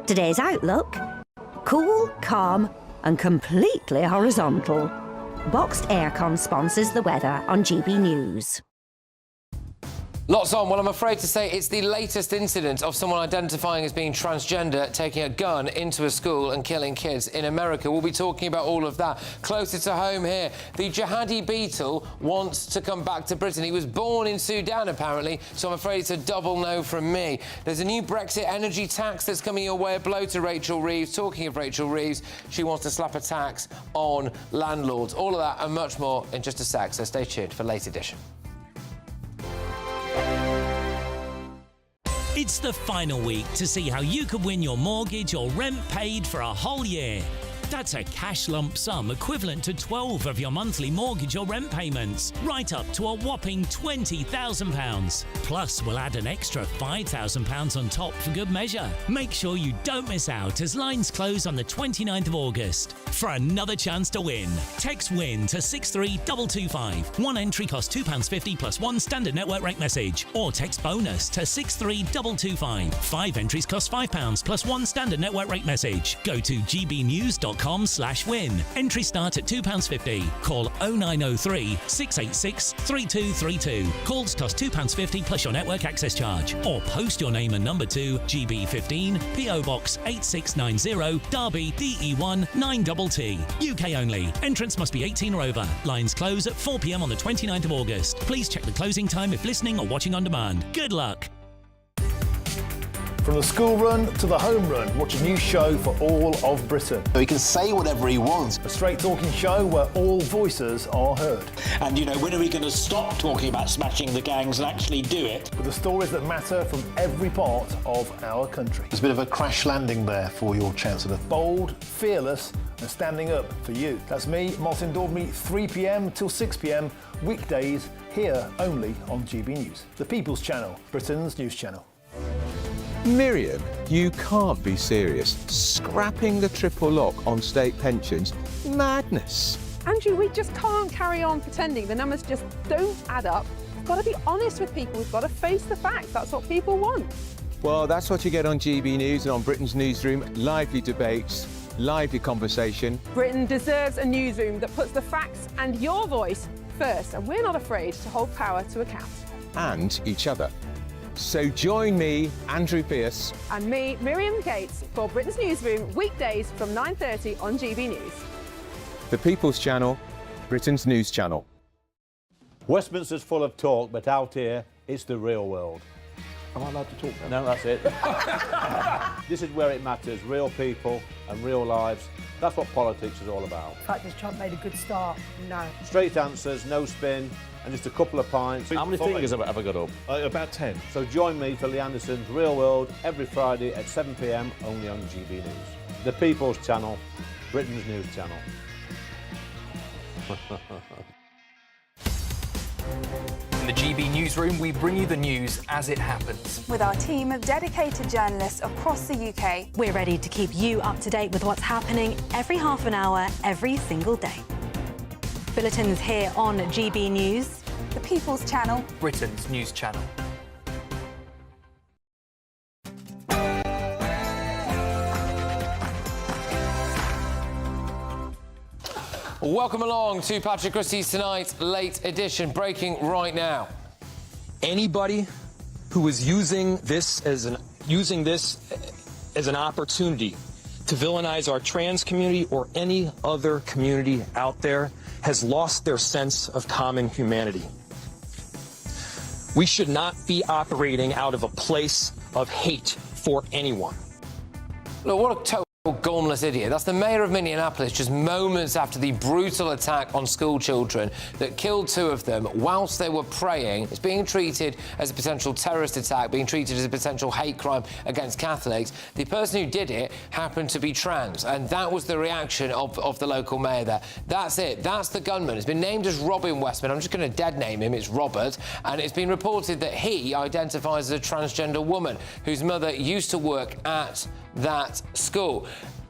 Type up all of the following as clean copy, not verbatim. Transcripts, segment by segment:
Today's outlook: cool, calm and completely horizontal. Boxed Aircon sponsors the weather on GB News. Lots on. Well, I'm afraid to say it's the latest incident of someone identifying as being transgender taking a gun into a school and killing kids in America. We'll be talking about all of that. Closer to home here, the Jihadi Beatle wants to come back to Britain. He was born in Sudan, apparently, so I'm afraid it's a double no from me. There's a new Brexit energy tax that's coming your way. A blow to Rachel Reeves. Talking of Rachel Reeves, she wants to slap a tax on landlords. All of that and much more in just a sec, so stay tuned for Late Edition. It's the final week to see how you could win your mortgage or rent paid for a whole year. That's a cash lump sum equivalent to 12 of your monthly mortgage or rent payments, right up to a whopping £20,000. Plus, we'll add an extra £5,000 on top for good measure. Make sure you don't miss out as lines close on the 29th of August. For another chance to win, text WIN to 63225. One entry costs £2.50 plus one standard network rate message. Or text BONUS to 63225. 5 entries cost £5 plus one standard network rate message. Go to gbnews.com/win. Entry start at £2.50. Call 0903 686 3232. Calls cost £2.50 plus your network access charge. Or post your name and number to GB15 PO Box 8690 Derby DE1 9TT. UK only. Entrance must be 18 or over. Lines close at 4 p.m. on the 29th of August. Please check the closing time if listening or watching on demand. Good luck. From the school run to the home run, watch a new show for all of Britain. So he can say whatever he wants. A straight talking show where all voices are heard. And, you know, when are we going to stop talking about smashing the gangs and actually do it? With the stories that matter from every part of our country. There's a bit of a crash landing there for your Chancellor. Bold, fearless and standing up for you. That's me, Martin Daubney, 3 p.m. till 6 p.m. weekdays, here only on GB News. The People's Channel, Britain's news channel. Miriam, you can't be serious. Scrapping the triple lock on state pensions? Madness. Andrew, we just can't carry on pretending. The numbers just don't add up. We've got to be honest with people. We've got to face the facts. That's what people want. Well, that's what you get on GB News and on Britain's Newsroom. Lively debates, lively conversation. Britain deserves a newsroom that puts the facts and your voice first, and we're not afraid to hold power to account. And each other. So join me, Andrew Pearce. And me, Miriam Gates, for Britain's Newsroom, weekdays from 9:30 on GB News. The People's Channel, Britain's news channel. Westminster's full of talk, but out here, it's the real world. Am I allowed to talk now? No, that's it. This is where it matters, real people and real lives. That's what politics is all about. In fact, has Trump made a good start? No. Straight answers, no spin, and just a couple of pints. How many fingers have I ever got up? About 10. So join me for Lee Anderson's Real World every Friday at 7 p.m. only on GB News. The People's Channel, Britain's news channel. In the GB Newsroom, we bring you the news as it happens. With our team of dedicated journalists across the UK. We're ready to keep you up to date with what's happening every half an hour, every single day. Bulletins here on GB News. The People's Channel. Britain's news channel. Welcome along to Patrick Christys Tonight, Late Edition, breaking right now. Anybody who is using this as an opportunity to villainize our trans community or any other community out there has lost their sense of common humanity. We should not be operating out of a place of hate for anyone. Look, what a total gormless idiot. That's the mayor of Minneapolis just moments after the brutal attack on school children that killed 2 of them whilst they were praying. It's being treated as a potential terrorist attack, being treated as a potential hate crime against Catholics. The person who did it happened to be trans, and that was the reaction of the local mayor there. That's it. That's the gunman. It's been named as Robin Westman. I'm just going to dead name him. It's Robert. And it's been reported that he identifies as a transgender woman whose mother used to work at that school.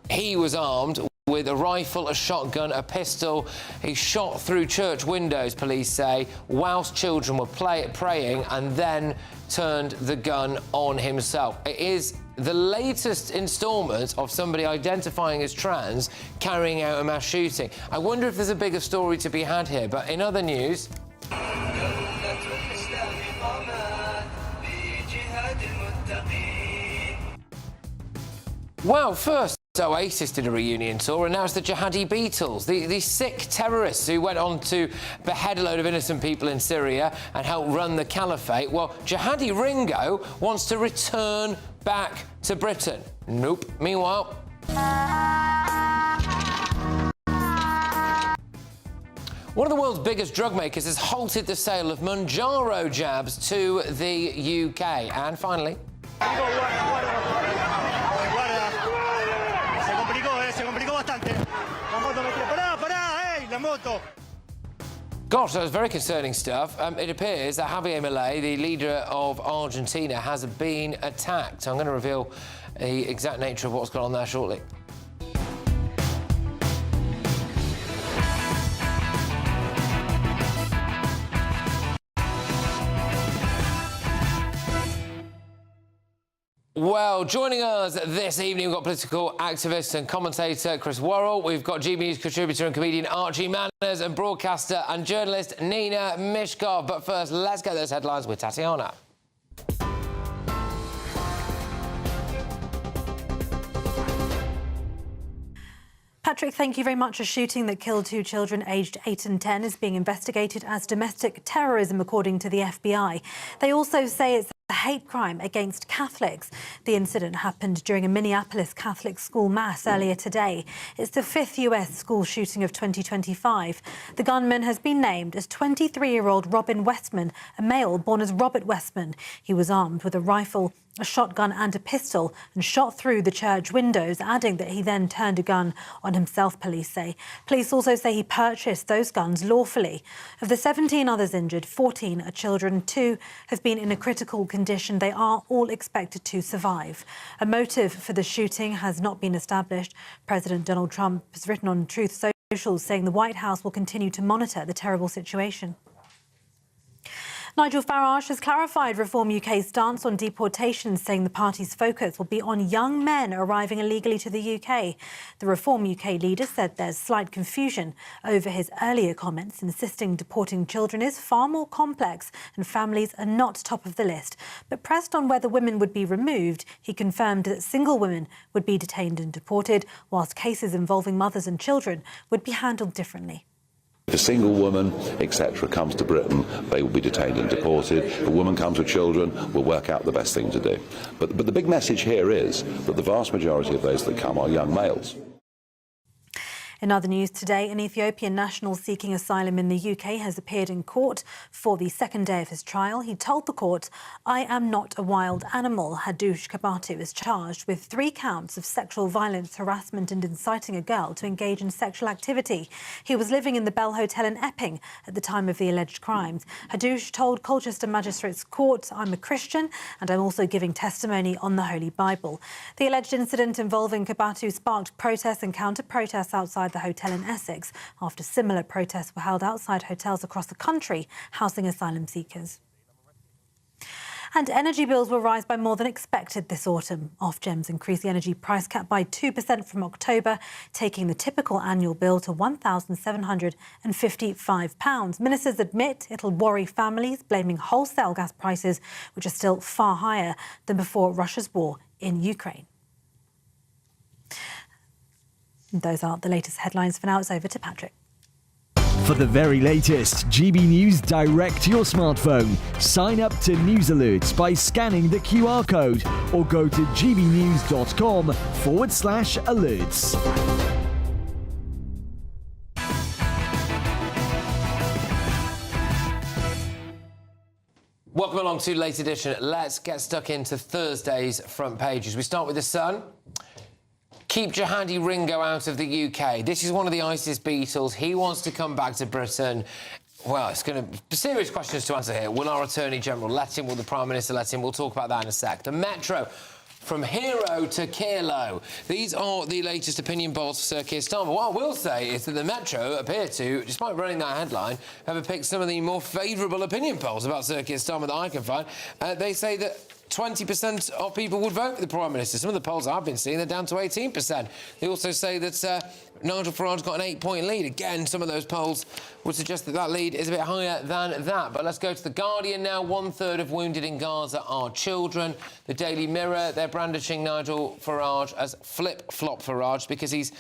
He was armed with a rifle, a shotgun, a pistol. He shot through church windows, police say, whilst children were praying, and then turned the gun on himself. It is the latest instalment of somebody identifying as trans carrying out a mass shooting. I wonder if there's a bigger story to be had here, but in other news... Well, first Oasis did a reunion tour, and now it's the Jihadi Beatles, the sick terrorists who went on to behead a load of innocent people in Syria and help run the caliphate. Well, Jihadi Ringo wants to return back to Britain. Nope. Meanwhile... One of the world's biggest drug makers has halted the sale of Mounjaro jabs to the UK. And finally... Gosh, that was very concerning stuff. It appears that Javier Milei, the leader of Argentina, has been attacked. I'm going to reveal the exact nature of what's gone on there shortly. Well, joining us this evening, we've got political activist and commentator Chris Worrell. We've got GBNews contributor and comedian Archie Manners and broadcaster and journalist Nina Mishkov. But first, let's get those headlines with Tatiana. Patrick, thank you very much. A shooting that killed 2 children aged 8 and 10 is being investigated as domestic terrorism, according to the FBI. They also say it's a hate crime against Catholics. The incident happened during a Minneapolis Catholic school mass earlier today. It's the 5th US school shooting of 2025. The gunman has been named as 23-year-old Robin Westman, a male born as Robert Westman. He was armed with a rifle, a shotgun and a pistol and shot through the church windows, adding that he then turned a gun on himself, police say. Police also say he purchased those guns lawfully. Of the 17 others injured, 14 are children. 2 have been in a critical condition. They are all expected to survive. A motive for the shooting has not been established. President Donald Trump has written on Truth Social saying the White House will continue to monitor the terrible situation. Nigel Farage has clarified Reform UK's stance on deportation, saying the party's focus will be on young men arriving illegally to the UK. The Reform UK leader said there's slight confusion over his earlier comments, insisting deporting children is far more complex and families are not top of the list. But pressed on whether women would be removed, he confirmed that single women would be detained and deported, whilst cases involving mothers and children would be handled differently. If a single woman, etc., comes to Britain, they will be detained and deported. If a woman comes with children, we'll work out the best thing to do. But the big message here is that the vast majority of those that come are young males. In other news today, an Ethiopian national seeking asylum in the UK has appeared in court for the second day of his trial. He told the court, "I am not a wild animal." Hadush Kabatu is charged with 3 counts of sexual violence, harassment and inciting a girl to engage in sexual activity. He was living in the Bell Hotel in Epping at the time of the alleged crimes. Hadush told Colchester Magistrates Court, "I'm a Christian and I'm also giving testimony on the Holy Bible." The alleged incident involving Kabatu sparked protests and counter-protests outside the hotel in Essex after similar protests were held outside hotels across the country housing asylum seekers. And energy bills will rise by more than expected this autumn. Ofgem's increased the energy price cap by 2% from October, taking the typical annual bill to £1,755. Ministers admit it'll worry families, blaming wholesale gas prices, which are still far higher than before Russia's war in Ukraine. Those are the latest headlines. For now, it's over to Patrick. For the very latest GB News direct to your smartphone, sign up to News Alerts by scanning the QR code or go to gbnews.com/alerts. Welcome along to Late Edition. Let's get stuck into Thursday's front pages. We start with The Sun. Keep Jihadi Ringo out of the UK. This is one of the ISIS Beatles. He wants to come back to Britain. Well, it's going to be serious questions to answer here. Will our Attorney General let him? Will the Prime Minister let him? We'll talk about that in a sec. The Metro. from hero to Kilo. These are the latest opinion polls for Sir Keir Starmer. What I will say is that the Metro appear to, despite running that headline, have picked some of the more favourable opinion polls about Sir Keir Starmer that I can find. They say that 20% of people would vote for the Prime Minister. Some of the polls I've been seeing, they're down to 18%. They also say that Nigel Farage's got an 8-point lead. Again, some of those polls would suggest that that lead is a bit higher than that. But let's go to The Guardian now. 1/3 of wounded in Gaza are children. The Daily Mirror, they're brandishing Nigel Farage as flip-flop Farage because he's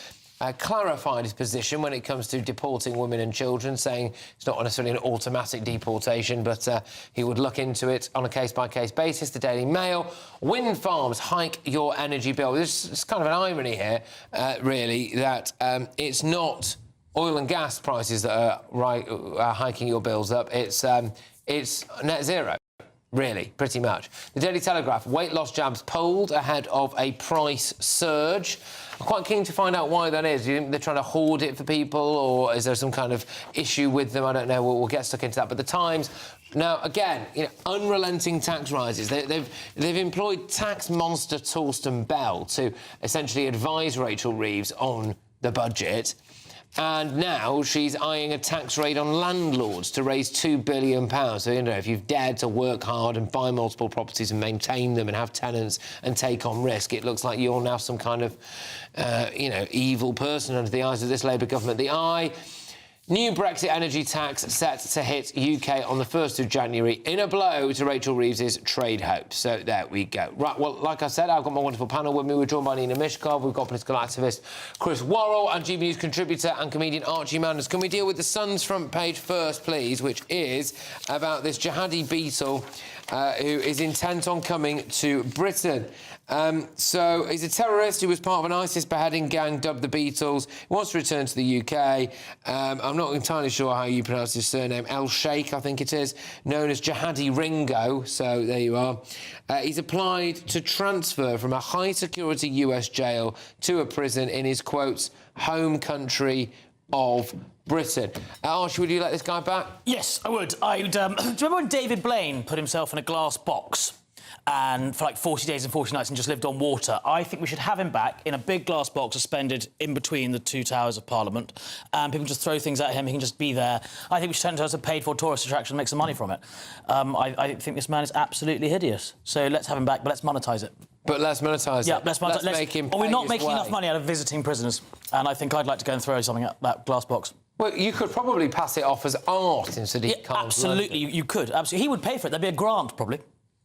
clarified his position when it comes to deporting women and children, saying it's not necessarily an automatic deportation, but he would look into it on a case-by-case basis. The Daily Mail, wind farms hike your energy bill. There's kind of an irony here, really, that it's not oil and gas prices that are hiking your bills up. It's net zero. Really, pretty much. The Daily Telegraph, weight loss jabs polled ahead of a price surge. I'm quite keen to find out why that is. Do you think they're trying to hoard it for people, or is there some kind of issue with them? I don't know. We'll get stuck into that. But the Times, now, again, unrelenting tax rises. They've employed tax monster Torsten Bell to essentially advise Rachel Reeves on the budget. And now she's eyeing a tax raid on landlords to raise £2 billion. So, if you've dared to work hard and buy multiple properties and maintain them and have tenants and take on risk, it looks like you're now some kind of, evil person under the eyes of this Labour government. The Eye, new Brexit energy tax set to hit UK on the 1st of January in a blow to Rachel Reeves' trade hopes. So there we go. Right, well, like I said, I've got my wonderful panel with me. We're joined by Nina Mishkov, we've got political activist Chris Worrell and GB News contributor and comedian Archie Manders. Can we deal with the Sun's front page first, please, which is about this Jihadi Beatle who is intent on coming to Britain. So he's a terrorist who was part of an ISIS beheading gang dubbed the Beatles. He wants to return to the UK. I'm not entirely sure how you pronounce his surname. El Sheikh, I think it is, known as Jihadi Ringo. So there you are. He's applied to transfer from a high-security US jail to a prison in his, quotes, home country of Britain. Archie, would you let this guy back? Yes, I would. Do you remember when David Blaine put himself in a glass box and for like 40 days and 40 nights and just lived on water? I think we should have him back in a big glass box suspended in between the two towers of Parliament, and people just throw things at him, he can just be there. I think we should turn it as a paid-for tourist attraction and make some money from it. I think this man is absolutely hideous. So let's have him back, but let's monetise it. But let's monetise it. Yeah, let's make him pay we're not his making way. enough money out of visiting prisoners, and I think I'd like to go and throw something at that glass box. Well, you could probably pass it off as art in Sadiq Khan's absolutely, you could. Absolutely. He would pay for it. There'd be a grant, probably.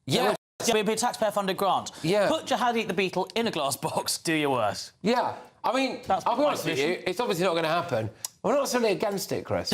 Yeah. Yeah, it'd be a taxpayer-funded grant. Yeah. Put Jihadi the Beatle in a glass box, do your worst. Yeah. I mean, I'll be honest with you, it's obviously not going to happen. I'm not necessarily against it, Chris.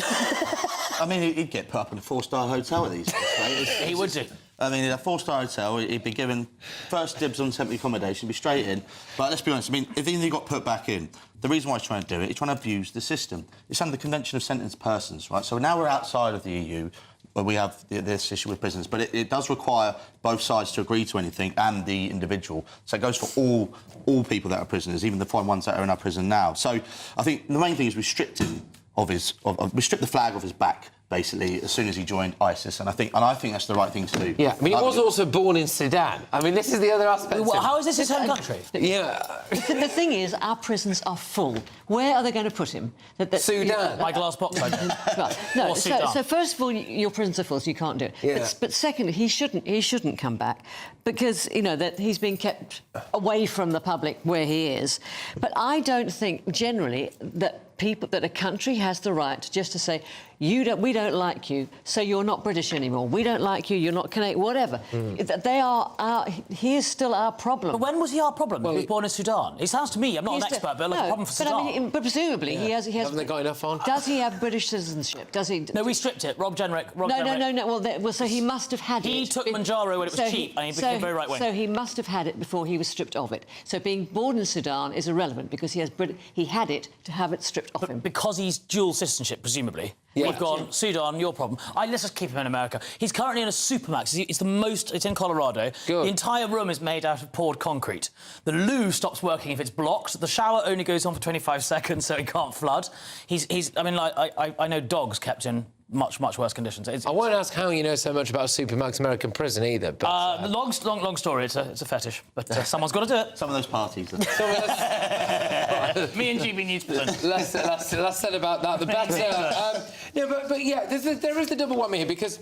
I mean, he'd get put up in a 4-star hotel at these days, right? He would do. I mean, in a 4-star hotel, he'd be given first dibs on temporary accommodation, be straight in. But let's be honest, I mean, if he got put back in, the reason why he's trying to do it, he's trying to abuse the system. It's under the Convention of Sentenced Persons, right? So now we're outside of the EU, where we have this issue with prisoners, but it does require both sides to agree to anything and the individual. So it goes for all people that are prisoners, even the fine ones that are in our prison now. So I think the main thing is we stripped him we stripped the flag off his back, basically, as soon as he joined ISIS, and I think that's the right thing to do. Yeah, I mean, he was also born in Sudan. I mean, this is the other aspect. Well, how is this his home country? Yeah. The thing is, our prisons are full. Where are they going to put him? Sudan. My glass box. Right. No, so first of all, your prisons are full, so you can't do it. Yeah. But secondly, he shouldn't come back because that he's being kept away from the public where he is. But I don't think generally that a country has the right just to say, we don't like you, so you're not British anymore. We don't like you, you're not Canadian, whatever. He is still our problem. But when was he our problem? He was born in Sudan. It sounds to me, I'm not an expert, but like a problem for Sudan. But presumably he has. Haven't they got enough on? Does he have British citizenship? Does he? No, we stripped it. Rob Jenrick. No. Well, so he must have had it. He took Manjaro when it was cheap, and he became very right-wing. So he must have had it before he was stripped of it. So being born in Sudan is irrelevant because he had it to have it stripped off him. Because he's dual citizenship, presumably. Yeah. We've gone, Sudan, your problem. Let's just keep him in America. He's currently in a Supermax. It's in Colorado. Good. The entire room is made out of poured concrete. The loo stops working if it's blocked. The shower only goes on for 25 seconds, so it can't flood. I know dogs kept in much worse conditions. I won't ask how you know so much about Supermax American Prison either, but... long story, it's a fetish, but someone's got to do it. Some of those parties. Me and GB News present. Less said about that, the better. But yeah, there is the double whammy here, because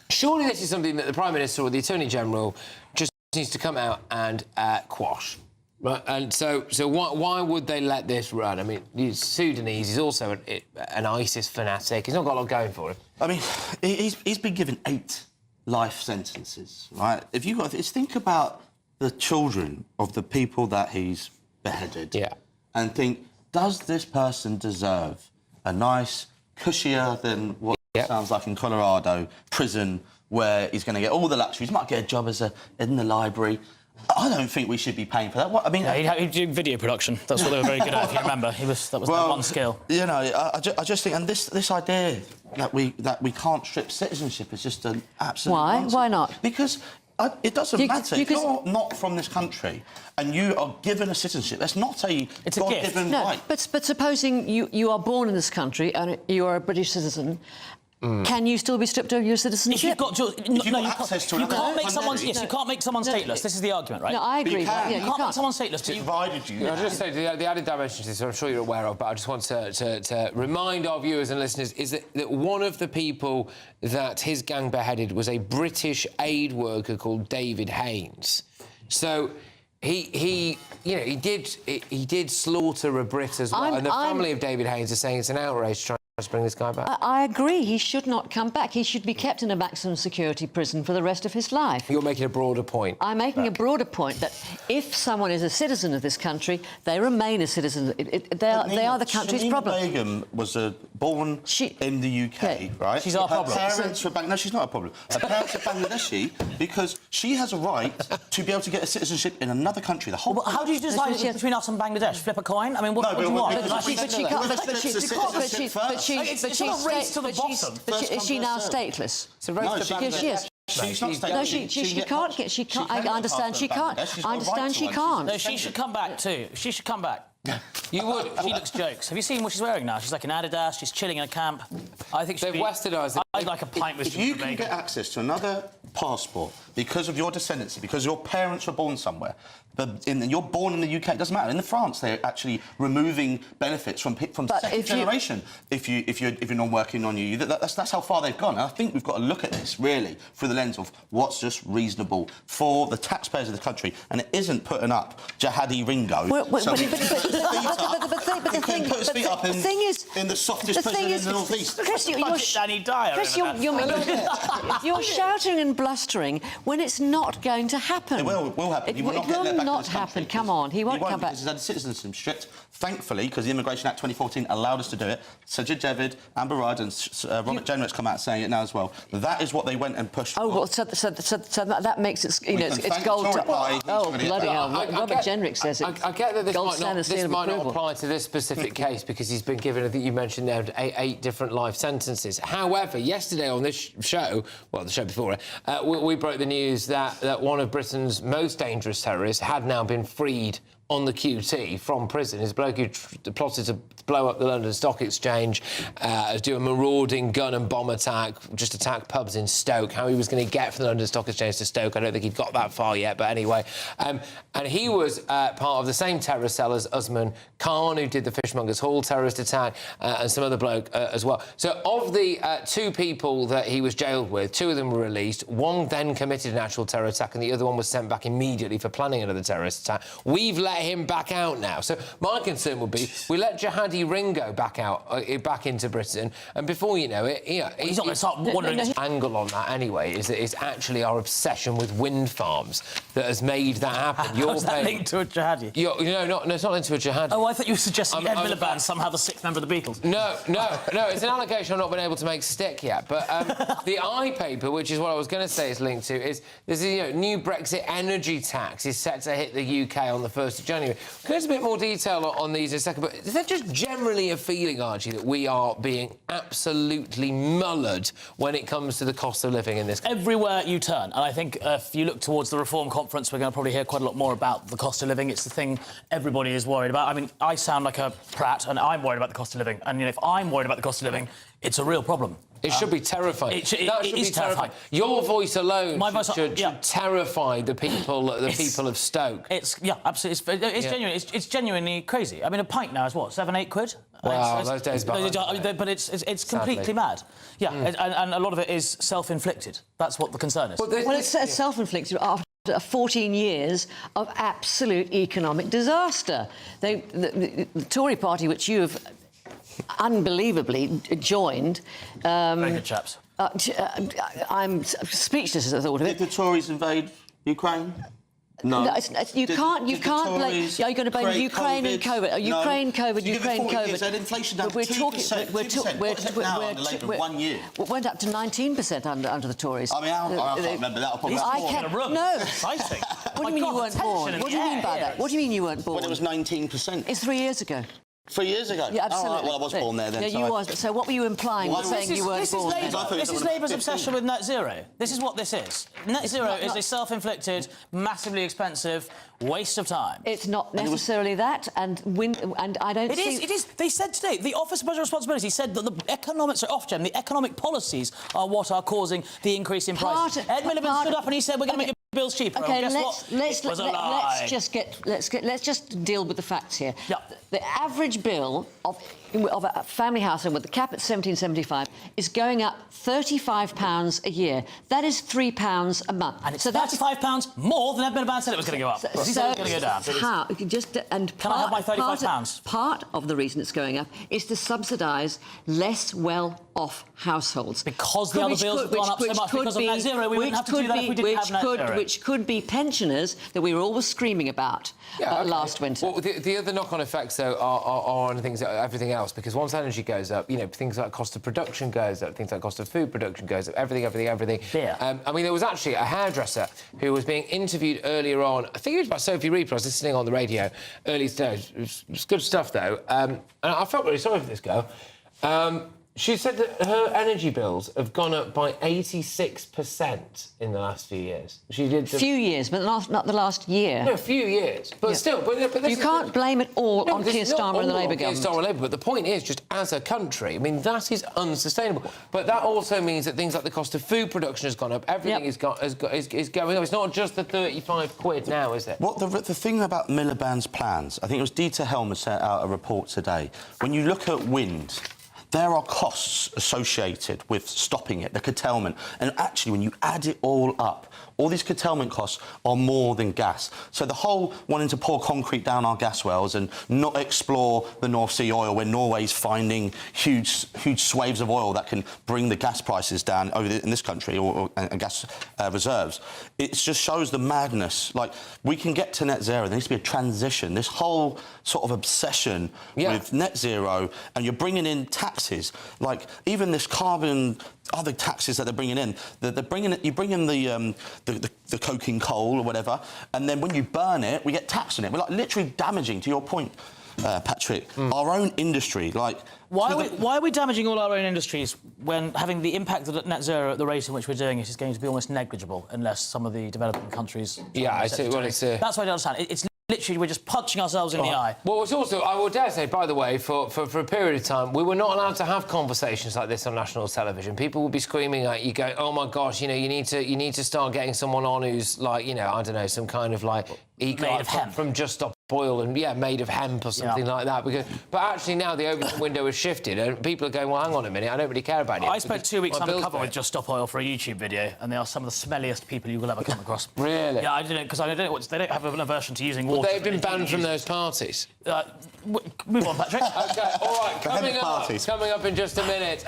surely this is something that the Prime Minister or the Attorney General just needs to come out and quash. Right, and so why would they let this run? I mean, he's Sudanese, he's also an ISIS fanatic, he's not got a lot going for him. I mean, he's been given 8 life sentences, right? If you think about the children of the people that he's beheaded, and think, does this person deserve a nice, cushier than what it sounds like in Colorado prison, where he's going to get all the luxuries, might get a job in the library? I don't think we should be paying for that. What, I mean, he'd do video production. That's what they were very good at. If you remember, that was their one skill. You know, I just think, and this idea that we can't strip citizenship is just an absolute nonsense. Why not? Because it doesn't matter. If you're not from this country and you are given a citizenship, that's not a God-given right. But supposing you are born in this country and you are a British citizen. Can you still be stripped of your citizenship? If you've got access to it, you can't make someone. Yes, you can't make someone stateless. This is the argument, right? No, I agree. You can't make someone stateless. Provided you. I'll just say the added dimension to this, I'm sure you're aware of, but I just want to remind our viewers and listeners is that one of the people that his gang beheaded was a British aid worker called David Haynes. So. He did slaughter a Brit as well, and the family of David Haynes are saying it's an outrage to try to bring this guy back. I agree. He should not come back. He should be kept in a maximum security prison for the rest of his life. You're making a broader point. I'm making a broader point that if someone is a citizen of this country, they remain a citizen. They are the country's problem. Begum was born in the UK, right? She's our problem. Her parents were no, she's not a problem. Her parents are Bangladeshi because she has a right to be able to get a citizenship in another country. The whole. Well, how do you decide between us and Bangladesh? Flip a coin? I mean, what do you want? Is she now stateless? Yes, she is. She's not stateless. No, she can't get. She can't. I understand she can't. I understand she can't. No, she should come back too. She should come back. You would. She looks jokes. Have you seen what she's wearing now? She's like an Adidas. She's chilling in a camp. I think they've westernised it. I'd like a pint with. If you can get access to another passport because of your descendancy, because your parents were born somewhere, but you're born in the UK, it doesn't matter. In France, they're actually removing benefits from second generation if you're not working on you. That's how far they've gone. And I think we've got to look at this really through the lens of what's just reasonable for the taxpayers of the country, and it isn't putting up Jihadi Ringo. The thing is, in the softest prison in the northeast. Chris, you're shouting and blustering when it's not going to happen. It will happen. It will not happen. Come on, he won't come back. Because he's had citizenship stripped. Thankfully, because the Immigration Act 2014 allowed us to do it. Sajid Javid, Amber Rudd and Robert Jenrick's come out saying it now as well. That is what they went and pushed for. Well, so that makes it, it's gold. Oh, bloody hell. Robert Jenrick says it. I get that this might not apply to this specific case because he's been given, I think you mentioned there, 8 different life sentences. However, yesterday on this show, well, the show before it, we broke the news that one of Britain's most dangerous terrorists had now been freed on the QT from prison. His bloke who plotted to blow up the London Stock Exchange, do a marauding gun and bomb attack, just attack pubs in Stoke. How he was going to get from the London Stock Exchange to Stoke, I don't think he'd got that far yet, but anyway. And he was part of the same terror cell as Usman Khan, who did the Fishmongers Hall terrorist attack, and some other bloke as well. So of the 2 people that he was jailed with, 2 of them were released. One then committed an actual terror attack, and the other one was sent back immediately for planning another terrorist attack. We've let him back out now. So my concern would be we let Jihadi Ringo back into Britain, and before you know it, he's not going to start wandering. Angle on that anyway is that it's actually our obsession with wind farms that has made that happen. How's that linked to a jihadi? It's not linked to a jihadi. Oh, I thought you were suggesting Ed Miliband's somehow the 6th member of the Beatles. No, it's an allegation I've not been able to make stick yet. But the iPaper, which is what I was going to say is linked to, is there's a new Brexit energy tax is set to hit the UK on the 1st of January. We'll get a bit more detail on these in a second, but is there just generally a feeling, Archie, that we are being absolutely mullered when it comes to the cost of living in this country? Everywhere you turn, and I think if you look towards the Reform Conference, we're going to probably hear quite a lot more about the cost of living. It's the thing everybody is worried about. I mean, I sound like a prat, and I'm worried about the cost of living. And if I'm worried about the cost of living, it's a real problem. It should be terrifying. It is terrifying. Your voice alone should yeah. terrify the people of Stoke. Absolutely. It's genuine. It's genuinely crazy. I mean, a pint now is what, 7-8 quid? Wow, those days behind. But it's completely mad. Yeah, and a lot of it is self-inflicted. That's what the concern is. Well, it's self-inflicted after 14 years of absolute economic disaster. The Tory party, which you have unbelievably joined... Very good chaps. I'm speechless as I thought of it. Did the Tories invade Ukraine? No. You can't blame... You're going to blame Ukraine and COVID. Ukraine, COVID, Ukraine, COVID. Had inflation down 2%. We're 1 year. It went up to 19% under the Tories. I mean, I can't remember that. No. Exciting. What do you mean you weren't born? What do you mean by that? What do you mean you weren't born? When it was 19%. It's 3 years ago. 3 years ago? Yeah, absolutely. Oh, right, well, I was born there then. Yeah, you was. So what were you implying by saying you weren't born there? This is Labour's obsession with net zero. This is what this is. Net zero is a self-inflicted, massively expensive waste of time. It's not necessarily that, and I don't see... It is. They said today, the Office of Budget Responsibility said that the economic policies are what are causing the increase in prices. Ed Miliband stood up and he said, we're going to make your bills cheaper. Okay, let's let's just deal with the facts here. Yeah. The average bill of a family household with the cap at £17.75 is going up £35 a year. That is £3 a month. And it's £35 more than Ed Miliband said it was going to go up. He said it was going to go down. How? Can I have my £35? Part of the reason it's going up is to subsidise less well-off households. Because the other bills have gone up so much because of net zero, we wouldn't have to do that if we didn't have net zero. Which could be pensioners that we were always screaming about last winter. Well, the other knock-on effects, though, are on everything else, because once energy goes up, you know, things like cost of production goes up, things like cost of food production goes up, everything. Yeah. I mean, there was actually a hairdresser who was being interviewed earlier on. I think it was by Sophie Reaper. I was listening on the radio earlier today. It was good stuff, though. And I felt really sorry for this girl. She said that her energy bills have gone up by 86% in the last few years. She did... Few years, but not the last year. No, a few years. But still... But you can't blame it all on Keir Starmer and the Labour government. Keir Starmer and Labour, but the point is, just as a country, I mean, that is unsustainable. But that also means that things like the cost of food production has gone up. Everything is going up. It's not just the 35 quid now, is it? What the thing about Miliband's plans, I think it was Dieter Helmer sent out a report today. When you look at wind... There are costs associated with stopping it, the curtailment. And actually, when you add it all up, all these curtailment costs are more than gas. So the whole wanting to pour concrete down our gas wells and not explore the North Sea oil, where Norway's finding huge swathes of oil that can bring the gas prices down in this country, and gas reserves, it just shows the madness. Like, we can get to net zero. There needs to be a transition. This whole sort of obsession with net zero, and you're bringing in taxes, like even this carbon... other taxes that they're bringing in. You bring in the coking coal or whatever, and then when you burn it, we get taxed on it. We're like literally damaging, to your point, Patrick, our own industry. Like, why are we damaging all our own industries when having the impact of net zero at the rate in which we're doing it is going to be almost negligible unless some of the developing countries... Yeah, I see. Well, that's what I don't understand. It's literally, we're just punching ourselves in the eye. Well, it's also, I will dare say, by the way, for a period of time, we were not allowed to have conversations like this on national television. People would be screaming at you, going, "Oh my gosh, you know, you need to start getting someone on who's like, you know, I don't know, some kind of like made of hemp from Just Stop Oil, and made of hemp or something like that." But actually now the open window has shifted, and people are going, "Well, hang on a minute, I don't really care about it." I spent 2 weeks undercover with Just Stop Oil for a YouTube video, and they are some of the smelliest people you will ever come across. Really? Yeah, I didn't, because I don't know they don't have an aversion to using water. Well, they've been banned from those parties. Move on, Patrick. OK, all right, coming up in just a minute.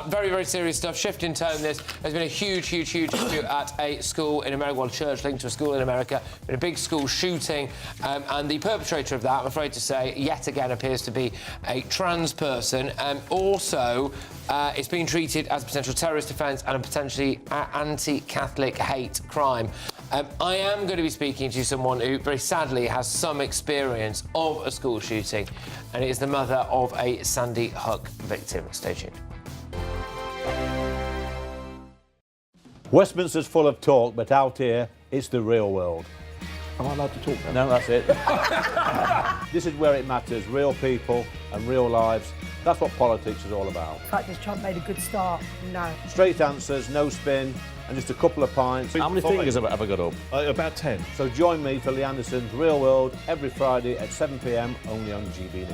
Very, very serious stuff. Shift in tone. There's been a huge issue at a school in America, well, a church linked to a school in America. Been a big school shooting, and the perpetrator of that, I'm afraid to say, yet again appears to be a trans person. Also, it's being treated as a potential terrorist offence and a potentially anti-Catholic hate crime. I am going to be speaking to someone who, very sadly, has some experience of a school shooting, and it is the mother of a Sandy Hook victim. Stay tuned. Westminster's full of talk, but out here, it's the real world. Am I allowed to talk now? No, that's it. This is where it matters, real people and real lives. That's what politics is all about. In fact, this Trump made a good start. No. Straight answers, no spin, and just a couple of pints. How many fingers have I got up? About 10. So join me for Lee Anderson's Real World every Friday at 7 p.m. only on GB News.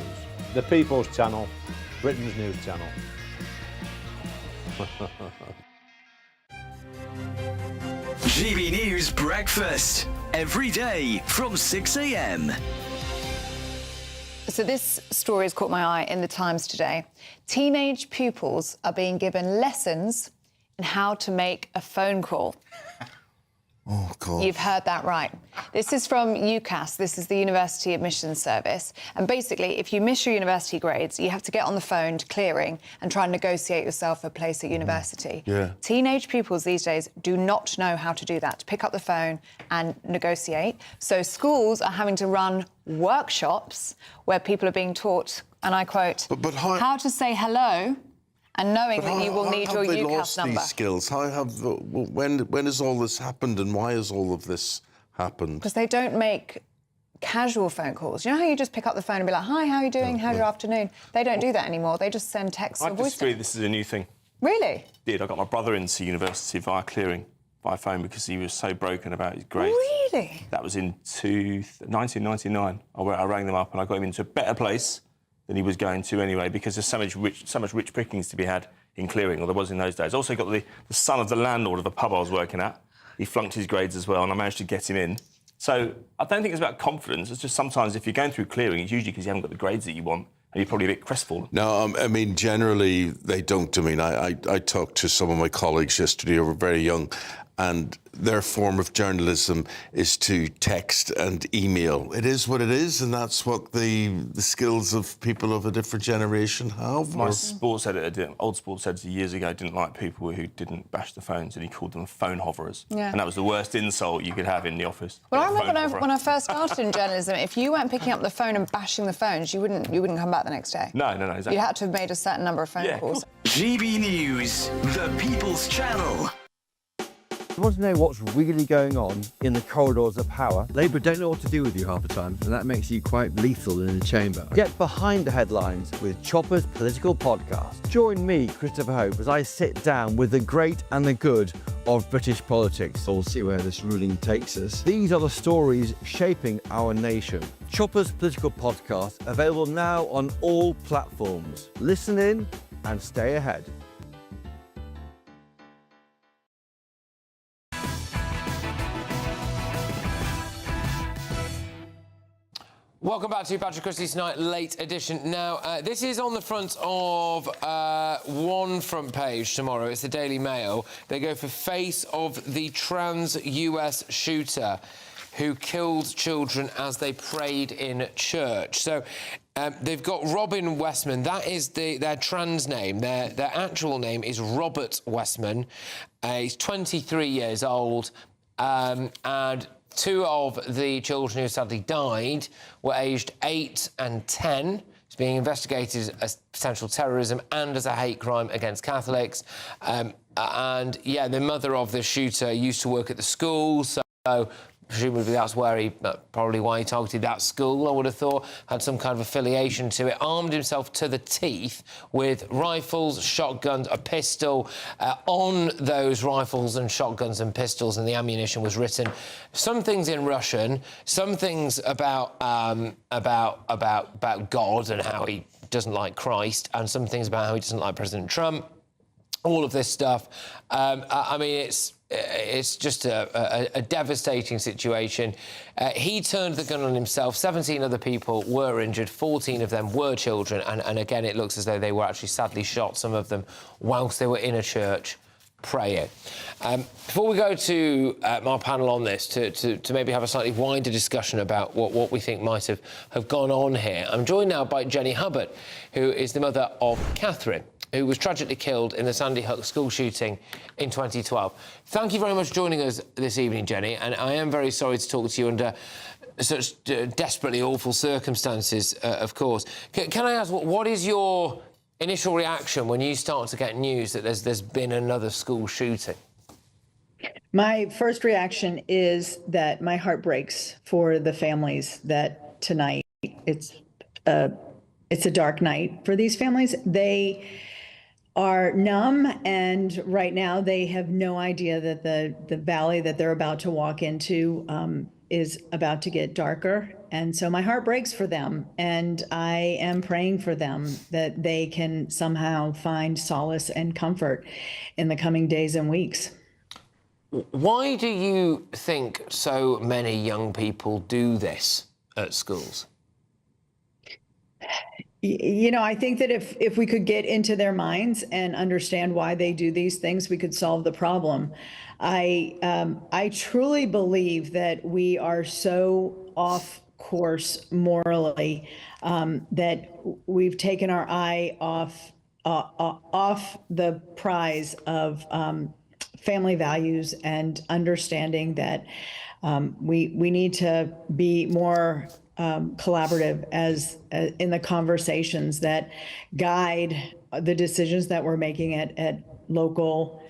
The People's Channel, Britain's news channel. GB News Breakfast, every day from 6 a.m. So this story has caught my eye in the Times today. Teenage pupils are being given lessons in how to make a phone call. Oh, God. You've heard that right. This is from UCAS. This is the University Admissions Service. And basically, if you miss your university grades, you have to get on the phone to clearing and try and negotiate yourself a place at university. Yeah. Teenage pupils these days do not know how to do that, to pick up the phone and negotiate. So schools are having to run workshops where people are being taught, and I quote, how to say hello and knowing that you will need your UCAS lost number. These skills? When has all this happened, and why has all of this happened? Because they don't make casual phone calls. You know how you just pick up the phone and be like, hi, how are you doing? How's your afternoon? They don't do that anymore. They just send texts or voice. I disagree. This is a new thing. Really? I got my brother into university via clearing, by phone, because he was so broken about his grades. Really? That was in 1999. I rang them up and I got him into a better place than he was going to anyway, because there's so much rich pickings to be had in clearing, or there was in those days. Also got the son of the landlord of the pub I was working at. He flunked his grades as well, and I managed to get him in. So I don't think it's about confidence. It's just sometimes if you're going through clearing, it's usually because you haven't got the grades that you want, and you're probably a bit crestfallen. No, I mean, generally, they don't. I mean, I talked to some of my colleagues yesterday who were very young, and their form of journalism is to text and email. It is what it is, and that's what the skills of people of a different generation have. My sports editor, old sports editor years ago, didn't like people who didn't bash the phones, and he called them phone hoverers. Yeah. And that was the worst insult you could have in the office. Well, I remember when I first started in journalism, if you weren't picking up the phone and bashing the phones, you wouldn't come back the next day. No, exactly. You had to have made a certain number of phone calls. GB News, the People's Channel. You want to know what's really going on in the corridors of power? Labour don't know what to do with you half the time, and that makes you quite lethal in the chamber. Get behind the headlines with Chopper's Political Podcast. Join me, Christopher Hope, as I sit down with the great and the good of British politics. We'll see where this ruling takes us. These are the stories shaping our nation. Chopper's Political Podcast, available now on all platforms. Listen in and stay ahead. Welcome back to Patrick Christys Tonight, late edition. Now, this is on the front of one front page tomorrow. It's the Daily Mail. They go for face of the trans US shooter who killed children as they prayed in church. So they've got Robin Westman. That is their trans name. Their actual name is Robert Westman. He's 23 years old, and two of the children who sadly died were aged 8 and 10. It's being investigated as potential terrorism and as a hate crime against Catholics. And, yeah, the mother of the shooter used to work at the school, so presumably that's where probably why he targeted that school, I would have thought, had some kind of affiliation to it, armed himself to the teeth with rifles, shotguns, a pistol. On those rifles and shotguns and pistols and the ammunition was written some things in Russian, some things about God and how he doesn't like Christ, and some things about how he doesn't like President Trump. All of this stuff. I mean, it's just a devastating situation. He turned the gun on himself. 17 other people were injured. 14 of them were children. And again, it looks as though they were actually sadly shot, some of them, whilst they were in a church praying. Before we go to our panel on this, to maybe have a slightly wider discussion about what we think might have gone on here, I'm joined now by Jenny Hubbard, who is the mother of Catherine, who was tragically killed in the Sandy Hook school shooting in 2012. Thank you very much for joining us this evening, Jenny, and I am very sorry to talk to you under such desperately awful circumstances, of course. Can I ask, what is your initial reaction when you start to get news that there's been another school shooting? My first reaction is that my heart breaks for the families that tonight, it's a dark night for these families. They are numb, and right now they have no idea that the valley that they're about to walk into is about to get darker. And so my heart breaks for them, and I am praying for them that they can somehow find solace and comfort in the coming days and weeks. Why do you think so many young people do this at schools? You know, I think that if we could get into their minds and understand why they do these things, we could solve the problem. I truly believe that we are so off course morally that we've taken our eye off the prize of family values and understanding that we need to be more collaborative as in the conversations that guide the decisions that we're making at local,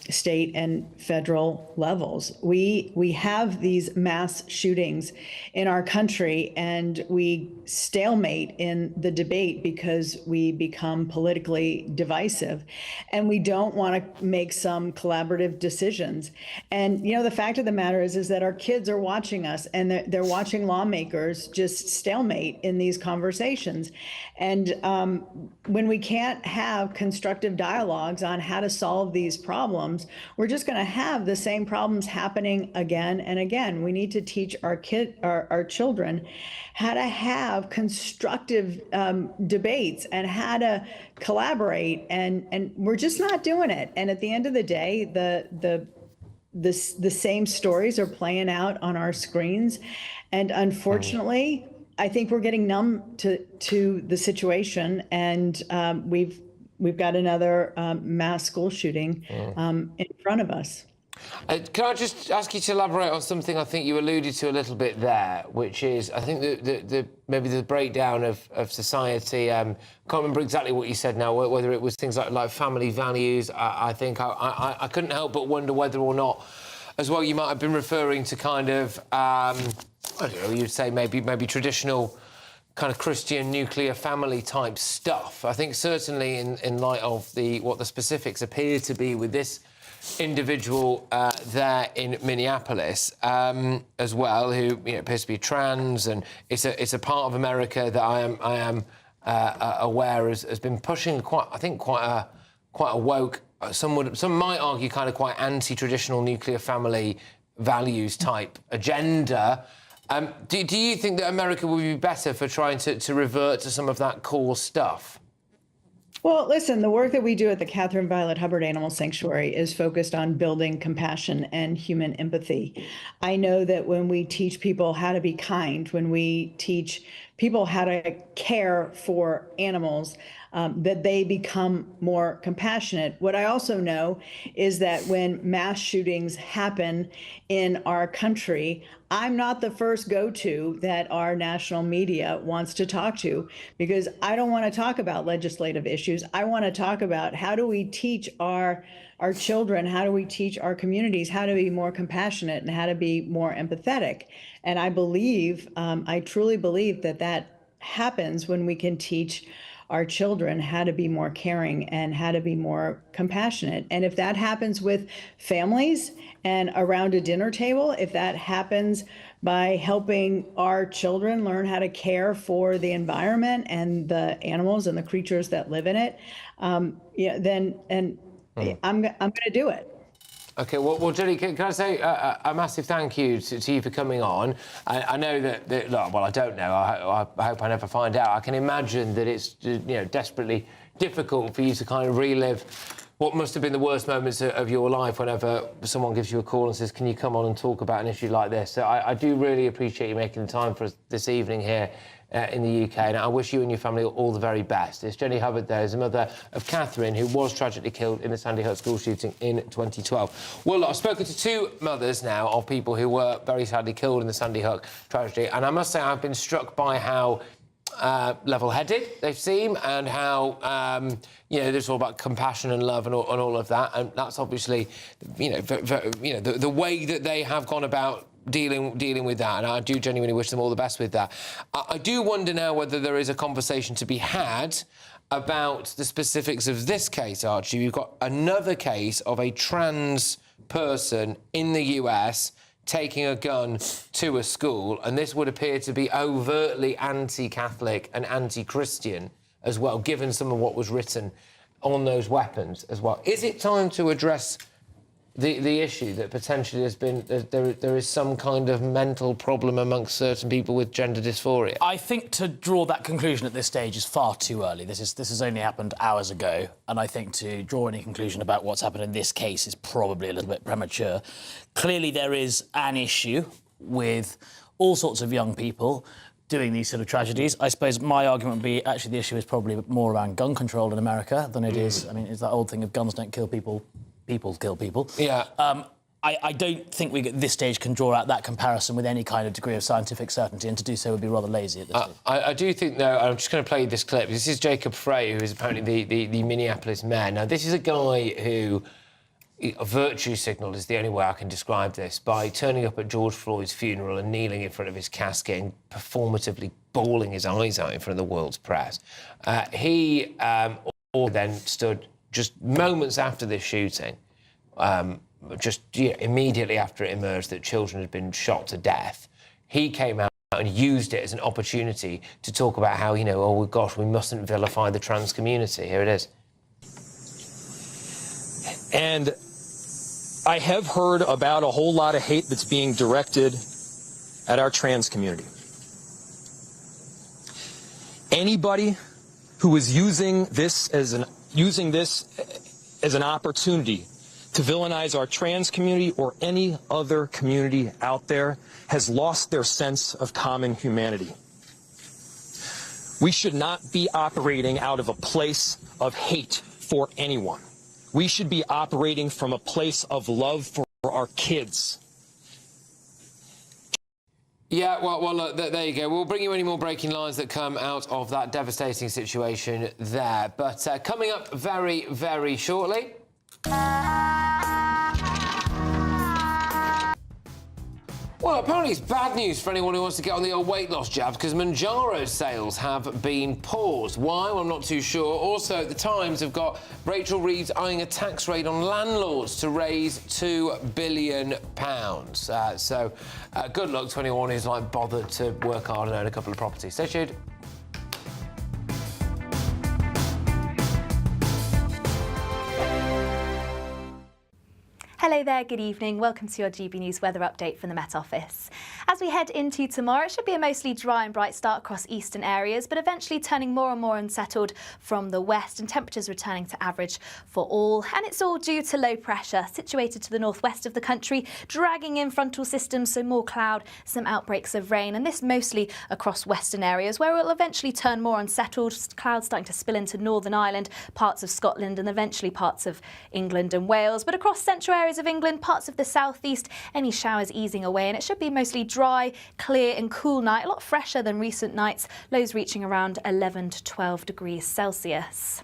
state and federal levels. We have these mass shootings in our country, and we stalemate in the debate because we become politically divisive, and we don't want to make some collaborative decisions. And you know, the fact of the matter is that our kids are watching us, and they're watching lawmakers just stalemate in these conversations. And when we can't have constructive dialogues on how to solve these problems, we're just going to have the same problems happening again and again. We need to teach our children how to have constructive debates and how to collaborate, and we're just not doing it. And at the end of the day, the same stories are playing out on our screens, and unfortunately, I think we're getting numb to the situation, and we've got another mass school shooting in front of us. Can I just ask you to elaborate on something I think you alluded to a little bit there, which is, I think, maybe the breakdown of society. Can't remember exactly what you said now, whether it was things like family values. I think I couldn't help but wonder whether or not, as well, you might have been referring to kind of, I don't know, you'd say maybe traditional kind of Christian nuclear family type stuff. I think certainly in light of what the specifics appear to be with this individual there in Minneapolis as well, who appears to be trans, and it's a part of America that I am aware has been pushing quite a woke. Some might argue kind of quite anti-traditional nuclear family values type agenda. Do you think that America would be better for trying to revert to some of that core stuff? Well, listen, the work that we do at the Catherine Violet Hubbard Animal Sanctuary is focused on building compassion and human empathy. I know that when we teach people how to be kind, when we teach people how to care for animals, that they become more compassionate. What I also know is that when mass shootings happen in our country, I'm not the first go-to that our national media wants to talk to, because I don't want to talk about legislative issues. I want to talk about how do we teach our children, how do we teach our communities how to be more compassionate and how to be more empathetic. And I believe, I truly believe that happens when we can teach our children how to be more caring and how to be more compassionate. And if that happens with families and around a dinner table, if that happens by helping our children learn how to care for the environment and the animals and the creatures that live in it, then I'm going to do it. OK, well, Jenny, can I say a massive thank you to you for coming on? I know that well, I don't know. I hope I never find out. I can imagine that it's desperately difficult for you to kind of relive what must have been the worst moments of your life whenever someone gives you a call and says, can you come on and talk about an issue like this? So I do really appreciate you making the time for us this evening here in the UK, and I wish you and your family all the very best. It's Jenny Hubbard there, is the mother of Catherine, who was tragically killed in the Sandy Hook school shooting in 2012. Well, I've spoken to two mothers now of people who were very sadly killed in the Sandy Hook tragedy, and I must say I've been struck by how level-headed they seem, and how it's all about compassion and love and all of that, and that's obviously the way that they have gone about dealing with that, and I do genuinely wish them all the best with that. I do wonder now whether there is a conversation to be had about the specifics of this case, Archie. You've got another case of a trans person in the US taking a gun to a school, and this would appear to be overtly anti-Catholic and anti-Christian as well, given some of what was written on those weapons as well. Is it time to address the issue that potentially has been there is some kind of mental problem amongst certain people with gender dysphoria? I think to draw that conclusion at this stage is far too early. This has only happened hours ago, and I think to draw any conclusion about what's happened in this case is probably a little bit premature. Clearly, there is an issue with all sorts of young people doing these sort of tragedies. I suppose my argument would be actually the issue is probably more around gun control in America than it is. I mean, it's that old thing of guns don't kill people. People kill people. Yeah. I don't think we at this stage can draw out that comparison with any kind of degree of scientific certainty, and to do so would be rather lazy at this stage. I do think, though, I'm just going to play you this clip. This is Jacob Frey, who is apparently the Minneapolis mayor. Now, this is a guy who... A virtue signal is the only way I can describe this, by turning up at George Floyd's funeral and kneeling in front of his casket and performatively bawling his eyes out in front of the world's press. He then stood just moments after this shooting, immediately after it emerged that children had been shot to death. He came out and used it as an opportunity to talk about how, oh, gosh, we mustn't vilify the trans community. Here it is. And I have heard about a whole lot of hate that's being directed at our trans community. Anybody who is using this as an opportunity to villainize our trans community or any other community out there has lost their sense of common humanity. We should not be operating out of a place of hate for anyone. We should be operating from a place of love for our kids. Yeah, well, look, there you go. We'll bring you any more breaking lines that come out of that devastating situation there. But coming up very, very shortly... Well, apparently it's bad news for anyone who wants to get on the old weight loss jab, because Manjaro sales have been paused. Why? Well, I'm not too sure. Also, the Times have got Rachel Reeves eyeing a tax raid on landlords to raise £2 billion. So good luck to anyone who's bothered to work hard and own a couple of properties. Stay tuned. Hello there, good evening. Welcome to your GB News weather update from the Met Office. As we head into tomorrow, it should be a mostly dry and bright start across eastern areas, but eventually turning more and more unsettled from the west, and temperatures returning to average for all. And it's all due to low pressure situated to the northwest of the country, dragging in frontal systems, so more cloud, some outbreaks of rain, and this mostly across western areas, where it will eventually turn more unsettled, clouds starting to spill into Northern Ireland, parts of Scotland, and eventually parts of England and Wales. But across central areas of England, parts of the southeast, any showers easing away, and it should be mostly dry, clear and cool night, a lot fresher than recent nights, lows reaching around 11 to 12 degrees Celsius.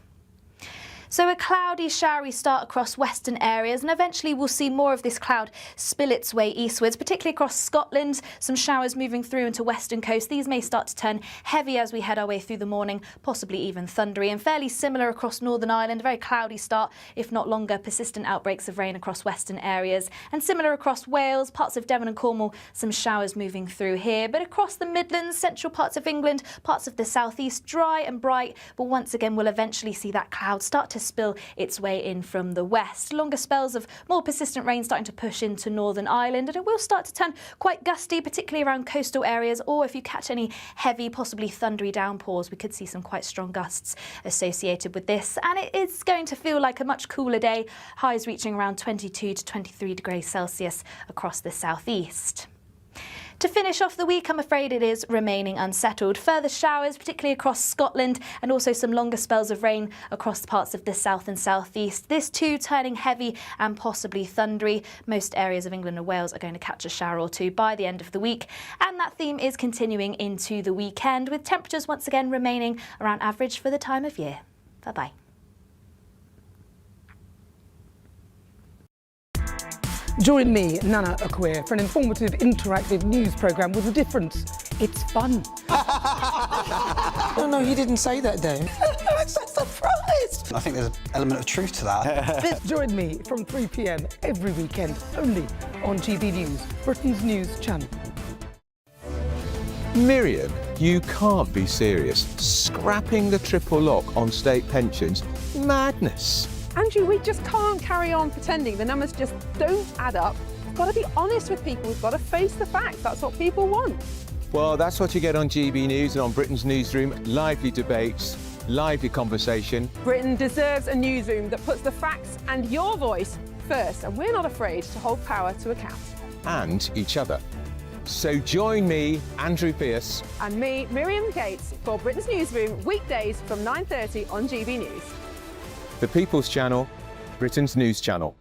So a cloudy, showery start across western areas, and eventually we'll see more of this cloud spill its way eastwards, particularly across Scotland. Some showers moving through into western coast. These may start to turn heavy as we head our way through the morning, possibly even thundery, and fairly similar across Northern Ireland. A very cloudy start, if not longer, persistent outbreaks of rain across western areas, and similar across Wales, parts of Devon and Cornwall, some showers moving through here. But across the Midlands, central parts of England, parts of the southeast, dry and bright, but once again we'll eventually see that cloud start to spill its way in from the west. Longer spells of more persistent rain starting to push into Northern Ireland, and it will start to turn quite gusty, particularly around coastal areas, or if you catch any heavy, possibly thundery downpours, we could see some quite strong gusts associated with this. And it is going to feel like a much cooler day, highs reaching around 22 to 23 degrees Celsius across the southeast. To finish off the week, I'm afraid it is remaining unsettled. Further showers, particularly across Scotland, and also some longer spells of rain across parts of the south and southeast. This too turning heavy and possibly thundery. Most areas of England and Wales are going to catch a shower or two by the end of the week. And that theme is continuing into the weekend, with temperatures once again remaining around average for the time of year. Bye-bye. Join me, Nana Akweer, for an informative, interactive news programme with a difference. It's fun. No, you didn't say that, Dave. I'm so surprised. I think there's an element of truth to that. Join me from 3 p.m. every weekend, only on GB News, Britain's news channel. Miriam, you can't be serious. Scrapping the triple lock on state pensions? Madness. Andrew, we just can't carry on pretending. The numbers just don't add up. We've got to be honest with people. We've got to face the facts. That's what people want. Well, that's what you get on GB News and on Britain's newsroom. Lively debates, lively conversation. Britain deserves a newsroom that puts the facts and your voice first, and we're not afraid to hold power to account. And each other. So join me, Andrew Pearce. And me, Miriam Gates, for Britain's Newsroom, weekdays from 9:30 on GB News. The People's Channel, Britain's news channel.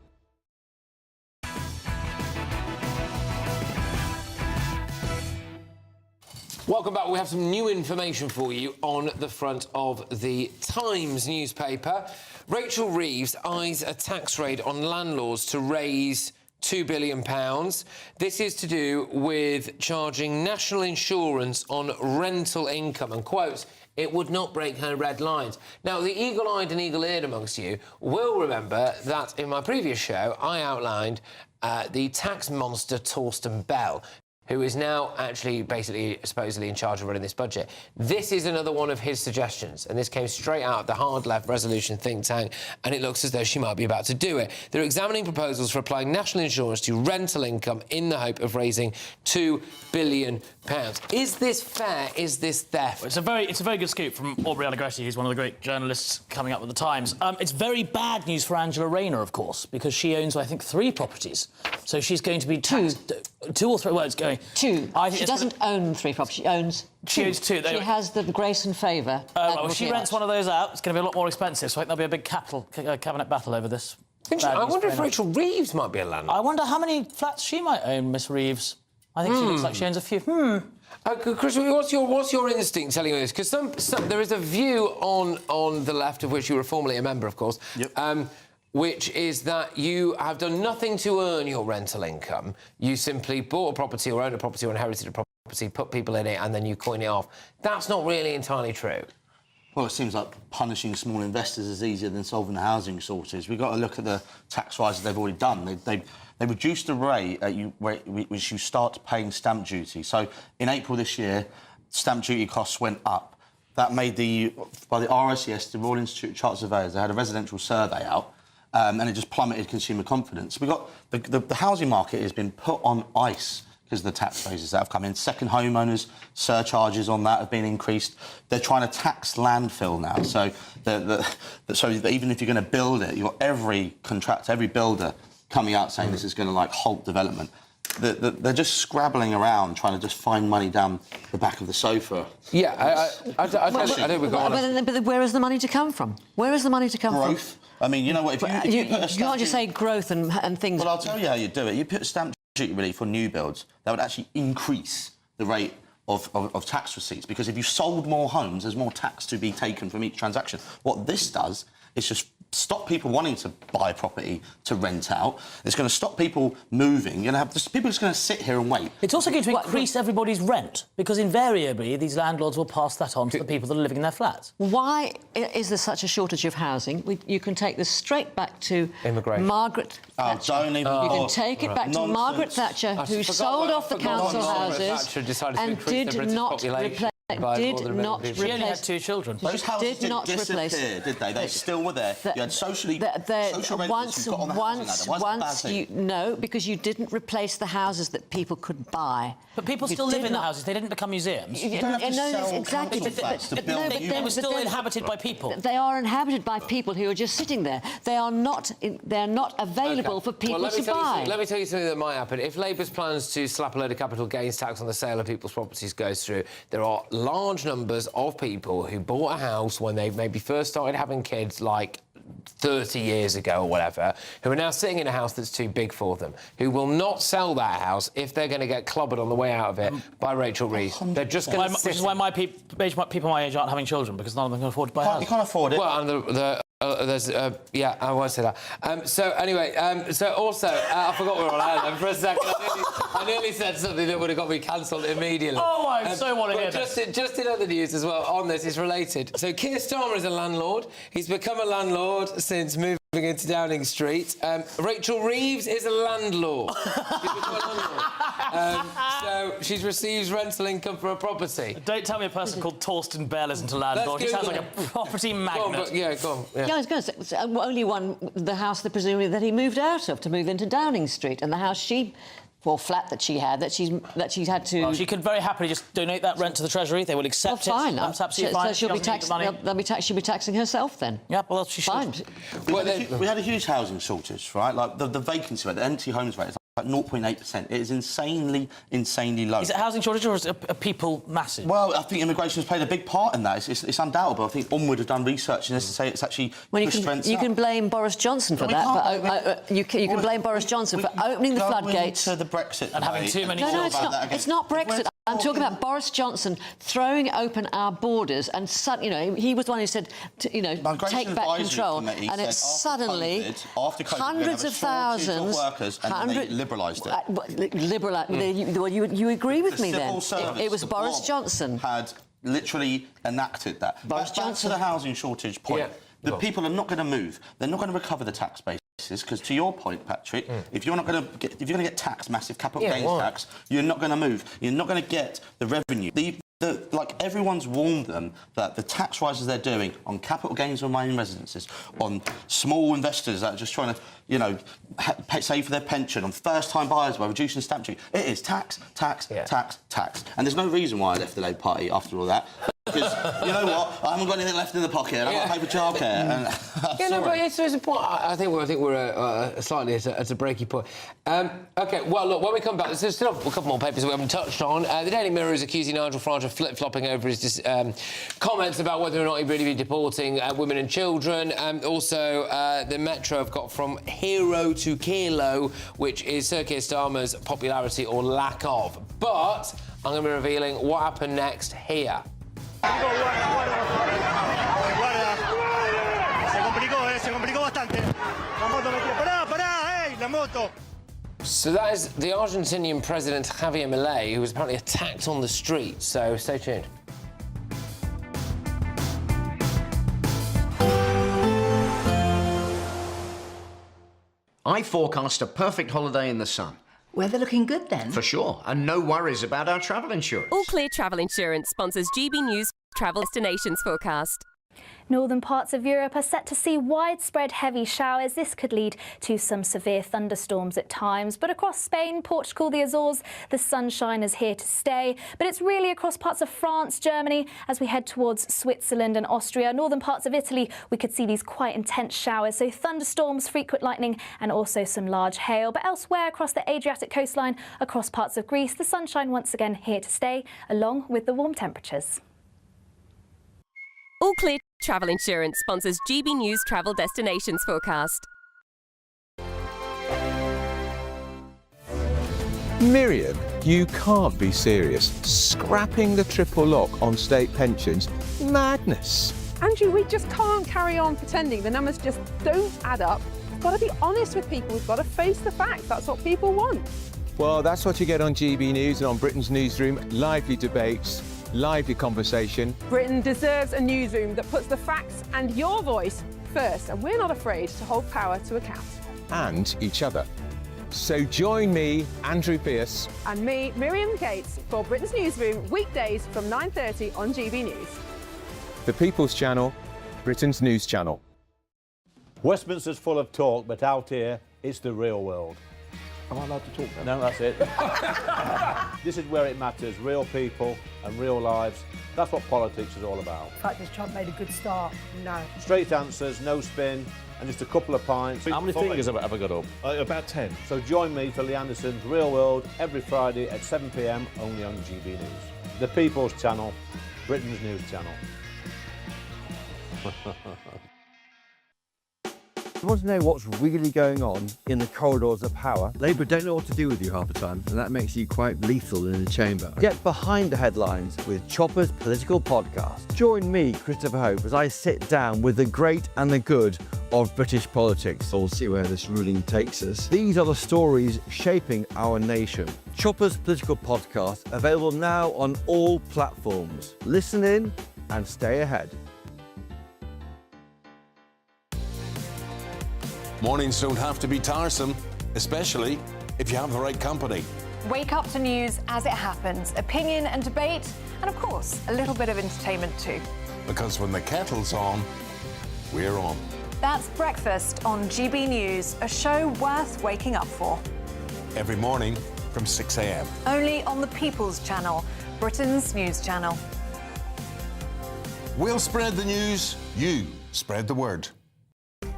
Welcome back. We have some new information for you on the front of the Times newspaper. Rachel Reeves eyes a tax raid on landlords to raise £2 billion. This is to do with charging national insurance on rental income, and quotes, it would not break her red lines. Now, the eagle-eyed and eagle-eared amongst you will remember that in my previous show, I outlined the tax monster Torsten Bell, who is now actually basically supposedly in charge of running this budget. This is another one of his suggestions, and this came straight out of the hard-left resolution think tank, and it looks as though she might be about to do it. They're examining proposals for applying national insurance to rental income in the hope of raising £2 billion. Is this fair? Is this theft? It's a very good scoop from Aubrey Allegretti, who's one of the great journalists coming up with the Times. It's very bad news for Angela Rayner, of course, because she owns, I think, 3 properties. So she's going to be taxed. 2 or 3. Well, it's going. 2. She doesn't own 3 properties. She owns 2. She owns 2. She has the grace and favour. Well, if she rents one of those out, it's going to be a lot more expensive. So I think there'll be a big cabinet battle over this. I wonder if Rachel Reeves might be a landlord. I wonder how many flats she might own, Miss Reeves. I think she looks like she owns a few. Chris, what's your instinct telling you this? Because there is a view on the left, of which you were formerly a member, of course, which is that you have done nothing to earn your rental income. You simply bought a property or owned a property or inherited a property, put people in it, and then you coin it off. That's not really entirely true. Well, it seems like punishing small investors is easier than solving the housing shortage. We've got to look at the tax rises they've already done. They reduced the rate at which you start paying stamp duty. So in April this year, stamp duty costs went up. That made by the RICS, the Royal Institute of Chartered Surveyors, they had a residential survey out, and it just plummeted consumer confidence. We got the housing market has been put on ice because of the tax raises that have come in. Second homeowners, surcharges on that have been increased. They're trying to tax landfill now. So, so even if you're going to build it, you've got every contractor, every builder coming out saying this is going to, like, halt development. They're just scrabbling around trying to just find money down the back of the sofa. Yeah, I think we've got on. But where is the money to come from? Where is the money to come from? Growth. I mean, you know what, if you put a stamp you can't just say growth and things. Well, I'll tell you how you do it. You put stamp duty relief for new builds, that would actually increase the rate of tax receipts, because if you sold more homes, there's more tax to be taken from each transaction. What this does is just stop people wanting to buy property to rent out. It's going to stop people moving. You're going to have people just going to sit here and wait. It's also going to increase everybody's rent, because invariably these landlords will pass that on to the people that are living in their flats. Why is there such a shortage of housing? You can take this straight back to Margaret Thatcher. Don't even... You can take it back to Margaret Thatcher, who sold off the council houses and did not replace Did not replace. She only had 2 children. Those houses did not disappear, replace. did they? They still were there. You had social residents who got on the housing ladder. Why is that a bad thing? No, because you didn't replace the houses that people could buy. But people still live in the houses. They didn't become museums. You don't have to sell exactly. council flats to build new They were still inhabited by people. They are inhabited by people who are just sitting there. They are not. They're not available for people to buy. Let me tell you something that might happen. If Labour's plans to slap a load of capital gains tax on the sale of people's properties goes through, there are large numbers of people who bought a house when they maybe first started having kids, like 30 years ago or whatever, who are now sitting in a house that's too big for them, who will not sell that house if they're going to get clobbered on the way out of it by Rachel Reeves. They're just going to Which is why people my age aren't having children, because none of them can afford to buy a house. You can't afford it. Well, and there's yeah, I won't say that. So anyway, so also I forgot we were on air then for a second. I nearly said something that would have got me cancelled immediately. Oh, I so want to hear that. Just in other news as well on this, is related. So Keir Starmer is a landlord. He's become a landlord since moving into Downing Street. Rachel Reeves is a landlord. She's become a landlord. So she receives rental income for a property. Don't tell me a person called Torsten Bell isn't a landlord. He sounds like a property magnate. Go on. Yeah. Yeah, I was going to say, only one, the house that presumably that he moved out of to move into Downing Street, and the house flat that she had, that she's had to... Well, she could very happily just donate that rent to the Treasury. They will accept it. Fine. That's absolutely fine. So she'll be taxed. She'll be taxing herself then. Yeah, well, she should. Fine. We had a huge housing shortage, right? Like the vacancy rate, the empty homes rate is like 0.8%. It is insanely low. Is it a housing shortage or is it a people massive? Well, I think immigration has played a big part in that. It's undoubtable. I think Onward have done research in this to say it's actually pushed rents up. You can blame Boris Johnson for that, but you can blame Boris Johnson for opening the floodgates to the Brexit and having too many. No, it's not Brexit. I'm talking about Boris Johnson throwing open our borders, and he was the one who said, take back control, and it's suddenly hundreds of thousands of workers, and they liberalised it. You agree with me then? It was Boris Johnson had literally enacted that. Back to the housing shortage point. Yeah. The people are not going to move. They're not going to recover the tax base. Because to your point, Patrick, if you're going to get taxed, massive capital gains tax, you're not going to move. You're not going to get the revenue. Like everyone's warned them that the tax rises they're doing on capital gains on mining residences, on small investors that are just trying to, save for their pension, on first-time buyers by reducing stamp duty. It is tax. And there's no reason why I left the Labour Party after all that. Because, you know what, I haven't got anything left in the pocket, and I've got to pay for childcare. Yeah, no, but it's a point. I think we're slightly at a breaky point. OK, well, look, when we come back, there's still a couple more papers we haven't touched on. The Daily Mirror is accusing Nigel Farage of flip-flopping over his comments about whether or not he'd really be deporting women and children. Also, the Metro have got from hero to kilo, which is Sir Keir Starmer's popularity or lack of. But I'm going to be revealing what happened next here. So that is the Argentinian President Javier Milei, who was apparently attacked on the street. So stay tuned. I forecast a perfect holiday in the sun. Weather looking good then? For sure, and no worries about our travel insurance. All Clear Travel Insurance sponsors GBNews Travel Destinations Forecast. Northern parts of Europe are set to see widespread heavy showers. This could lead to some severe thunderstorms at times. But across Spain, Portugal, the Azores, the sunshine is here to stay. But it's really across parts of France, Germany, as we head towards Switzerland and Austria. Northern parts of Italy, we could see these quite intense showers. So thunderstorms, frequent lightning and also some large hail. But elsewhere across the Adriatic coastline, across parts of Greece, the sunshine once again here to stay, along with the warm temperatures. All Clear Travel Insurance sponsors GBNews Travel Destinations Forecast. Miriam, you can't be serious. Scrapping the triple lock on state pensions? Madness. Andrew, we just can't carry on pretending. The numbers just don't add up. We've got to be honest with people. We've got to face the facts. That's what people want. Well, that's what you get on GB News and on Britain's Newsroom. Lively debates, lively conversation. Britain deserves a newsroom that puts the facts and your voice first, and we're not afraid to hold power to account. And each other. So join me, Andrew Pearce. And me, Miriam Gates, for Britain's Newsroom, weekdays from 9:30 on GB News. The People's Channel, Britain's news channel. Westminster's full of talk, but out here, it's the real world. Am I allowed to talk now? No, that's it. This is where it matters, real people and real lives. That's what politics is all about. In fact, has Trump made a good start? No. Straight answers, no spin, and just a couple of pints. How many fingers have I got up? About 10. So join me for Lee Anderson's Real World every Friday at 7 p.m. only on GB News. The People's Channel, Britain's news channel. You want to know what's really going on in the corridors of power? Labour don't know what to do with you half the time, and that makes you quite lethal in the chamber. Get behind the headlines with Chopper's political podcast. Join me, Christopher Hope, as I sit down with the great and the good of British politics. We'll see where this ruling takes us. These are the stories shaping our nation. Chopper's political podcast, available now on all platforms. Listen in and stay ahead. Mornings don't have to be tiresome, especially if you have the right company. Wake up to news as it happens, opinion and debate, and of course, a little bit of entertainment too. Because when the kettle's on, we're on. That's Breakfast on GB News, a show worth waking up for. Every morning from 6 a.m. Only on the People's Channel, Britain's news channel. We'll spread the news, you spread the word.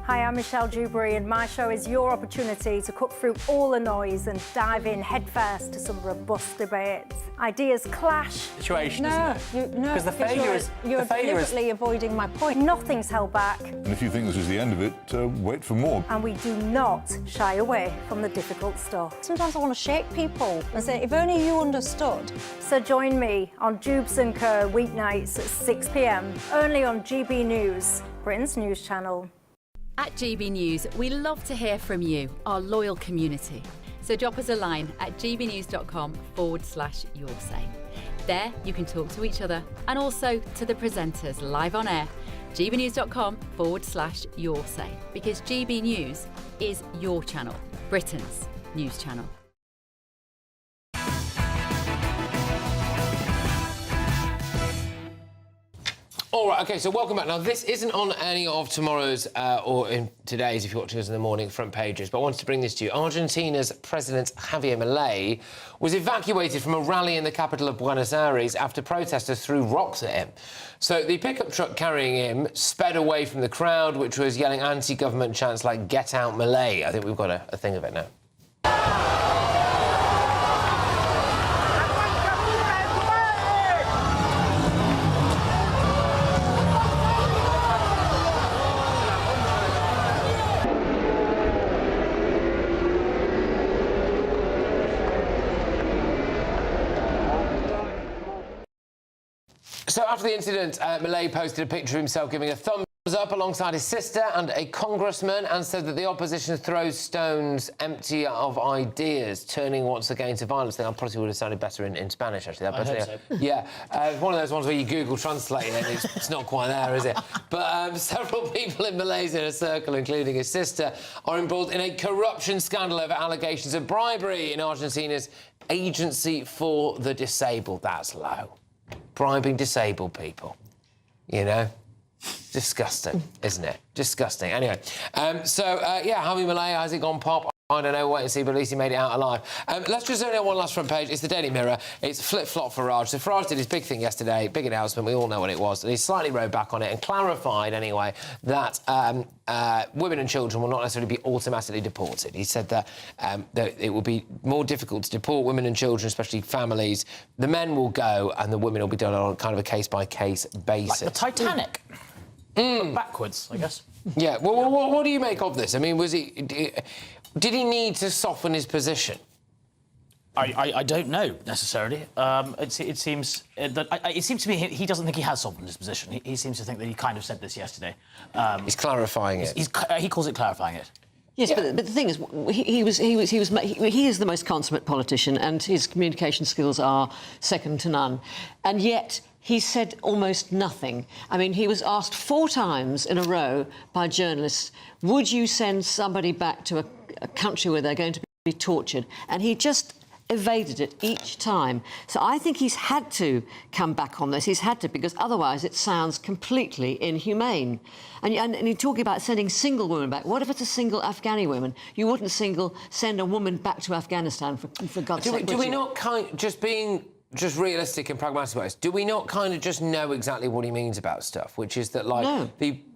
Hi, I'm Michelle Dewberry, and my show is your opportunity to cut through all the noise and dive in headfirst to some robust debates. Ideas clash. Situation, no, isn't it? Because the failure is you're deliberately avoiding my point. Nothing's held back. And if you think this is the end of it, wait for more. And we do not shy away from the difficult stuff. Sometimes I want to shake people and say, if only you understood. So join me on Jubes & Co. weeknights at 6 p.m, only on GB News, Britain's news channel. At GB News, we love to hear from you, our loyal community. So drop us a line at gbnews.com/yoursay. There you can talk to each other and also to the presenters live on air. gbnews.com/yoursay, because GB News is your channel, Britain's news channel. All right, OK, so welcome back. Now, this isn't on any of tomorrow's or in today's, if you're watching us in the morning, front pages, but I wanted to bring this to you. Argentina's President Javier Milei was evacuated from a rally in the capital of Buenos Aires after protesters threw rocks at him. So the pickup truck carrying him sped away from the crowd, which was yelling anti-government chants like, "Get out, Milei." I think we've got a thing of it now. So after the incident, Milei posted a picture of himself giving a thumbs up alongside his sister and a congressman, and said that the opposition throws stones empty of ideas, turning once again to violence. I think I probably would have sounded better in Spanish, actually. I hope so. Yeah, one of those ones where you Google Translate it and it's not quite there, is it? But several people in Malay's inner circle, including his sister, are involved in a corruption scandal over allegations of bribery in Argentina's Agency for the Disabled. That's low. Bribing disabled people, you know? Disgusting, isn't it? Disgusting. Anyway, yeah, Javier Milei, has it gone pop? I don't know, wait and see, but at least he made it out alive. Let's just only on one last front page. It's the Daily Mirror. It's flip-flop Farage. So Farage did his big thing yesterday, big announcement, we all know what it was, and he slightly rode back on it and clarified, anyway, that women and children will not necessarily be automatically deported. He said that it will be more difficult to deport women and children, especially families. The men will go and the women will be done on kind of a case-by-case basis. Like the Titanic. But backwards, I guess. Yeah, well, what do you make of this? I mean, did he need to soften his position? I don't know, necessarily. It seems to me he doesn't think he has softened his position. He seems to think that he kind of said this yesterday. He's clarifying it. He calls it clarifying it. Yes, yeah. but the thing is, he is the most consummate politician, and his communication skills are second to none. And yet he said almost nothing. I mean, he was asked 4 times in a row by journalists, would you send somebody back to a country where they're going to be be tortured, and he just evaded it each time. So I think he's had to come back on this. He's had to, because otherwise it sounds completely inhumane. And you're talking about sending single women back. What if it's a single Afghani woman? You wouldn't send a woman back to Afghanistan for God's sake. Do we not just realistic and pragmatic about this, do we not kind of just know exactly what he means about stuff, which is that, like,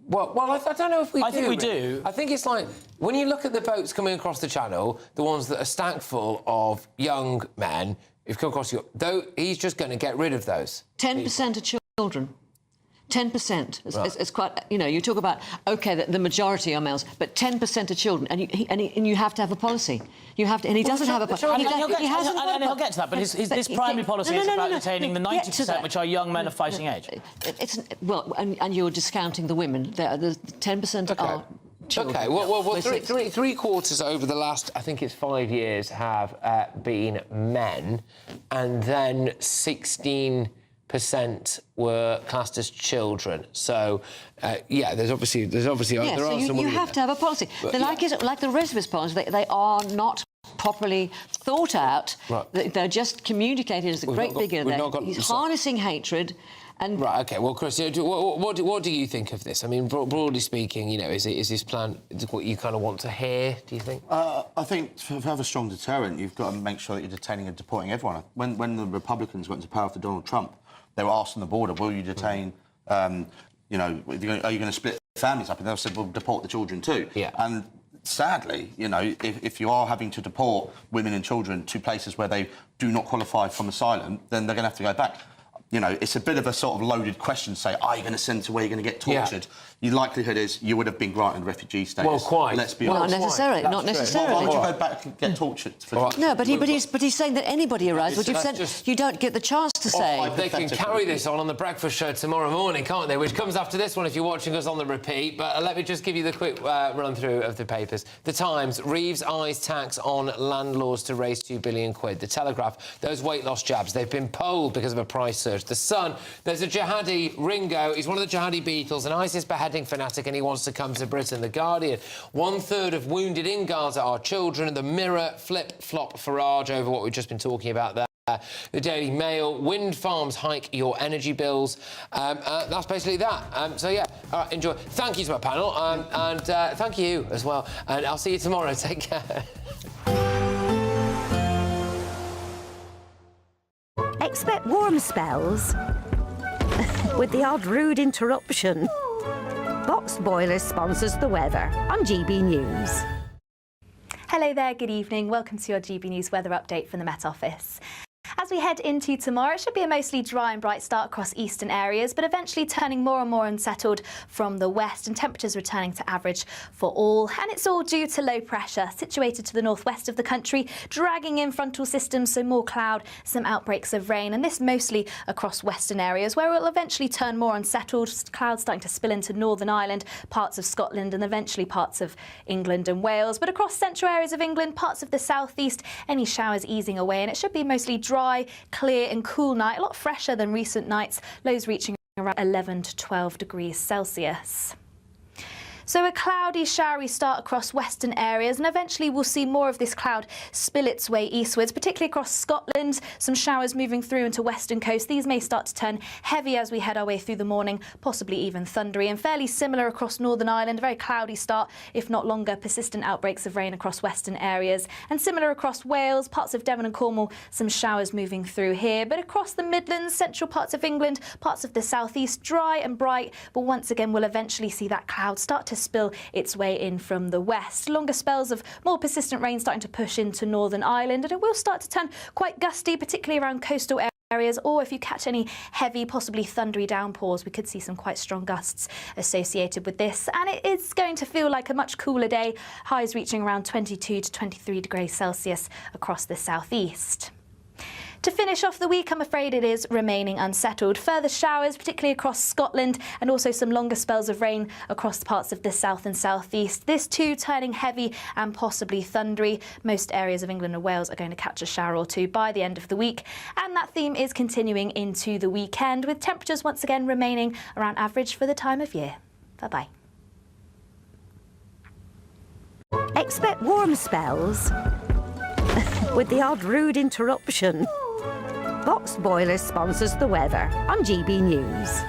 Well, I don't know if we do. I think we do. I think it's like, when you look at the boats coming across the channel, the ones that are stacked full of young men who've come across though he's just going to get rid of those. 10% of children. 10%. It's quite, you know, you talk about, OK, the majority are males, but 10% of children, and you have to have a policy. You have to, and he doesn't have a policy. And he'll get to that, but his primary policy is about detaining the 90%, which are young men of fighting age. Well, and you're discounting the women. The 10% are children. OK, well, three quarters over the last, I think it's 5 years, have been men, and then 16% were classed as children. So, yeah, there are some. You have to have a policy. But, like the rest of his policies, they are not properly thought out. Right. They're just communicated as a great big. He's harnessing hatred. And right, OK. Well, Chris, what do you think of this? I mean, broadly speaking, you know, is this plan what you kind of want to hear, do you think? I think to have a strong deterrent, you've got to make sure that you're detaining and deporting everyone. When the Republicans went to power for Donald Trump, they were asked on the border, will you detain, you know, are you going to split families up? And they said, well, deport the children too. Yeah. And sadly, you know, if you are having to deport women and children to places where they do not qualify from asylum, then they're going to have to go back. You know, it's a bit of a sort of loaded question to say, are you going to send to where you're going to get tortured? Yeah. Your likelihood is you would have been granted refugee status. Well, quite. Let's be honest. Not necessarily. Not necessarily. Why would you go back and get tortured? No, but he's saying that anybody arrives, but you don't get the chance to say. They can carry this on the breakfast show tomorrow morning, can't they? Which comes after this one if you're watching us on the repeat. But let me just give you the quick run-through of the papers. The Times, Reeves eyes tax on landlords to raise £2 billion. The Telegraph, those weight loss jabs, they've been polled because of a price surge. The Sun, there's a jihadi, Ringo, he's one of the Jihadi Beatles, an ISIS beheading fanatic, and he wants to come to Britain. The Guardian, 1/3 of wounded in Gaza are children. The Mirror, flip-flop Farage over what we've just been talking about there. The Daily Mail, wind farms hike your energy bills. That's basically that. So, yeah, all right, enjoy. Thank you to my panel, and thank you as well. And I'll see you tomorrow. Take care. Expect warm spells with the odd rude interruption. Box Boilers sponsors the weather on GB News. Hello there, good evening. Welcome to your GB News weather update from the Met Office. As we head into tomorrow, it should be a mostly dry and bright start across eastern areas, but eventually turning more and more unsettled from the west, and temperatures returning to average for all. And it's all due to low pressure situated to the northwest of the country, dragging in frontal systems, so more cloud, some outbreaks of rain, and this mostly across western areas, where it will eventually turn more unsettled, clouds starting to spill into Northern Ireland, parts of Scotland, and eventually parts of England and Wales. But across central areas of England, parts of the southeast, any showers easing away, and it should be mostly dry, clear and cool night, a lot fresher than recent nights, lows reaching around 11 to 12 degrees Celsius. So a cloudy, showery start across western areas, and eventually we'll see more of this cloud spill its way eastwards, particularly across Scotland. Some showers moving through into western coast. These may start to turn heavy as we head our way through the morning, possibly even thundery, and fairly similar across Northern Ireland. A very cloudy start, if not longer, persistent outbreaks of rain across western areas, and similar across Wales, parts of Devon and Cornwall, some showers moving through here. But across the Midlands, central parts of England, parts of the southeast, dry and bright, but once again we'll eventually see that cloud start to spill its way in from the west. Longer spells of more persistent rain starting to push into Northern Ireland, and it will start to turn quite gusty, particularly around coastal areas, or if you catch any heavy, possibly thundery downpours, we could see some quite strong gusts associated with this. And it is going to feel like a much cooler day, highs reaching around 22 to 23 degrees Celsius across the southeast. To finish off the week, I'm afraid it is remaining unsettled. Further showers, particularly across Scotland, and also some longer spells of rain across parts of the south and southeast. This too turning heavy and possibly thundery. Most areas of England and Wales are going to catch a shower or two by the end of the week. And that theme is continuing into the weekend, with temperatures once again remaining around average for the time of year. Bye-bye. Expect warm spells with the odd rude interruption. Box Boiler sponsors the weather on GB News.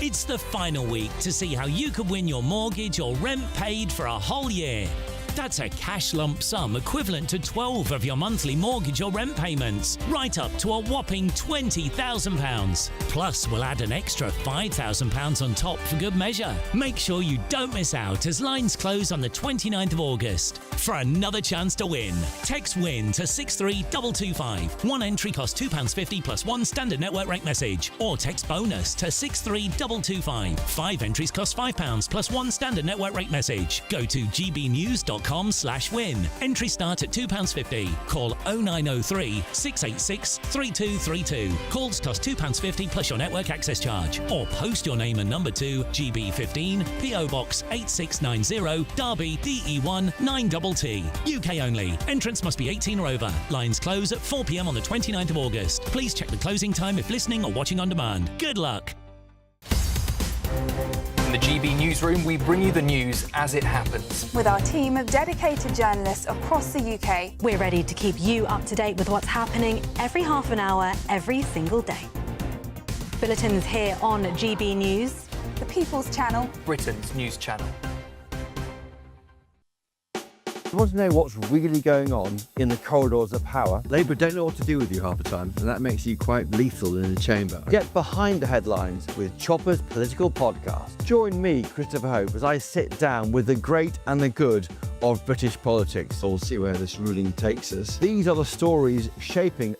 It's the final week to see how you could win your mortgage or rent paid for a whole year. That's a cash lump sum equivalent to 12 of your monthly mortgage or rent payments, right up to a whopping £20,000. Plus, we'll add an extra £5,000 on top for good measure. Make sure you don't miss out as lines close on the 29th of August. For another chance to win, text WIN to 63225. One entry costs £2.50 plus one standard network rate message, or text BONUS to 63225. 5 entries cost £5 plus one standard network rate message. Go to gbnews.com/win. Entry start at £2.50. Call 0903 686 3232. Calls cost £2.50 plus your network access charge. Or post your name and number to GB15 PO Box 8690 Derby DE1 9TT. UK only. Entrance must be 18 or over. Lines close at 4 p.m. on the 29th of August. Please check the closing time if listening or watching on demand. Good luck. In the GB newsroom, we bring you the news as it happens. With our team of dedicated journalists across the UK. We're ready to keep you up to date with what's happening every half an hour, every single day. Bulletins here on GB News. The People's Channel. Britain's news channel. You want to know what's really going on in the corridors of power? Labour don't know what to do with you half the time, and that makes you quite lethal in the chamber. Get behind the headlines with Chopper's political podcast. Join me, Christopher Hope, as I sit down with the great and the good of British politics. We'll see where this ruling takes us. These are the stories shaping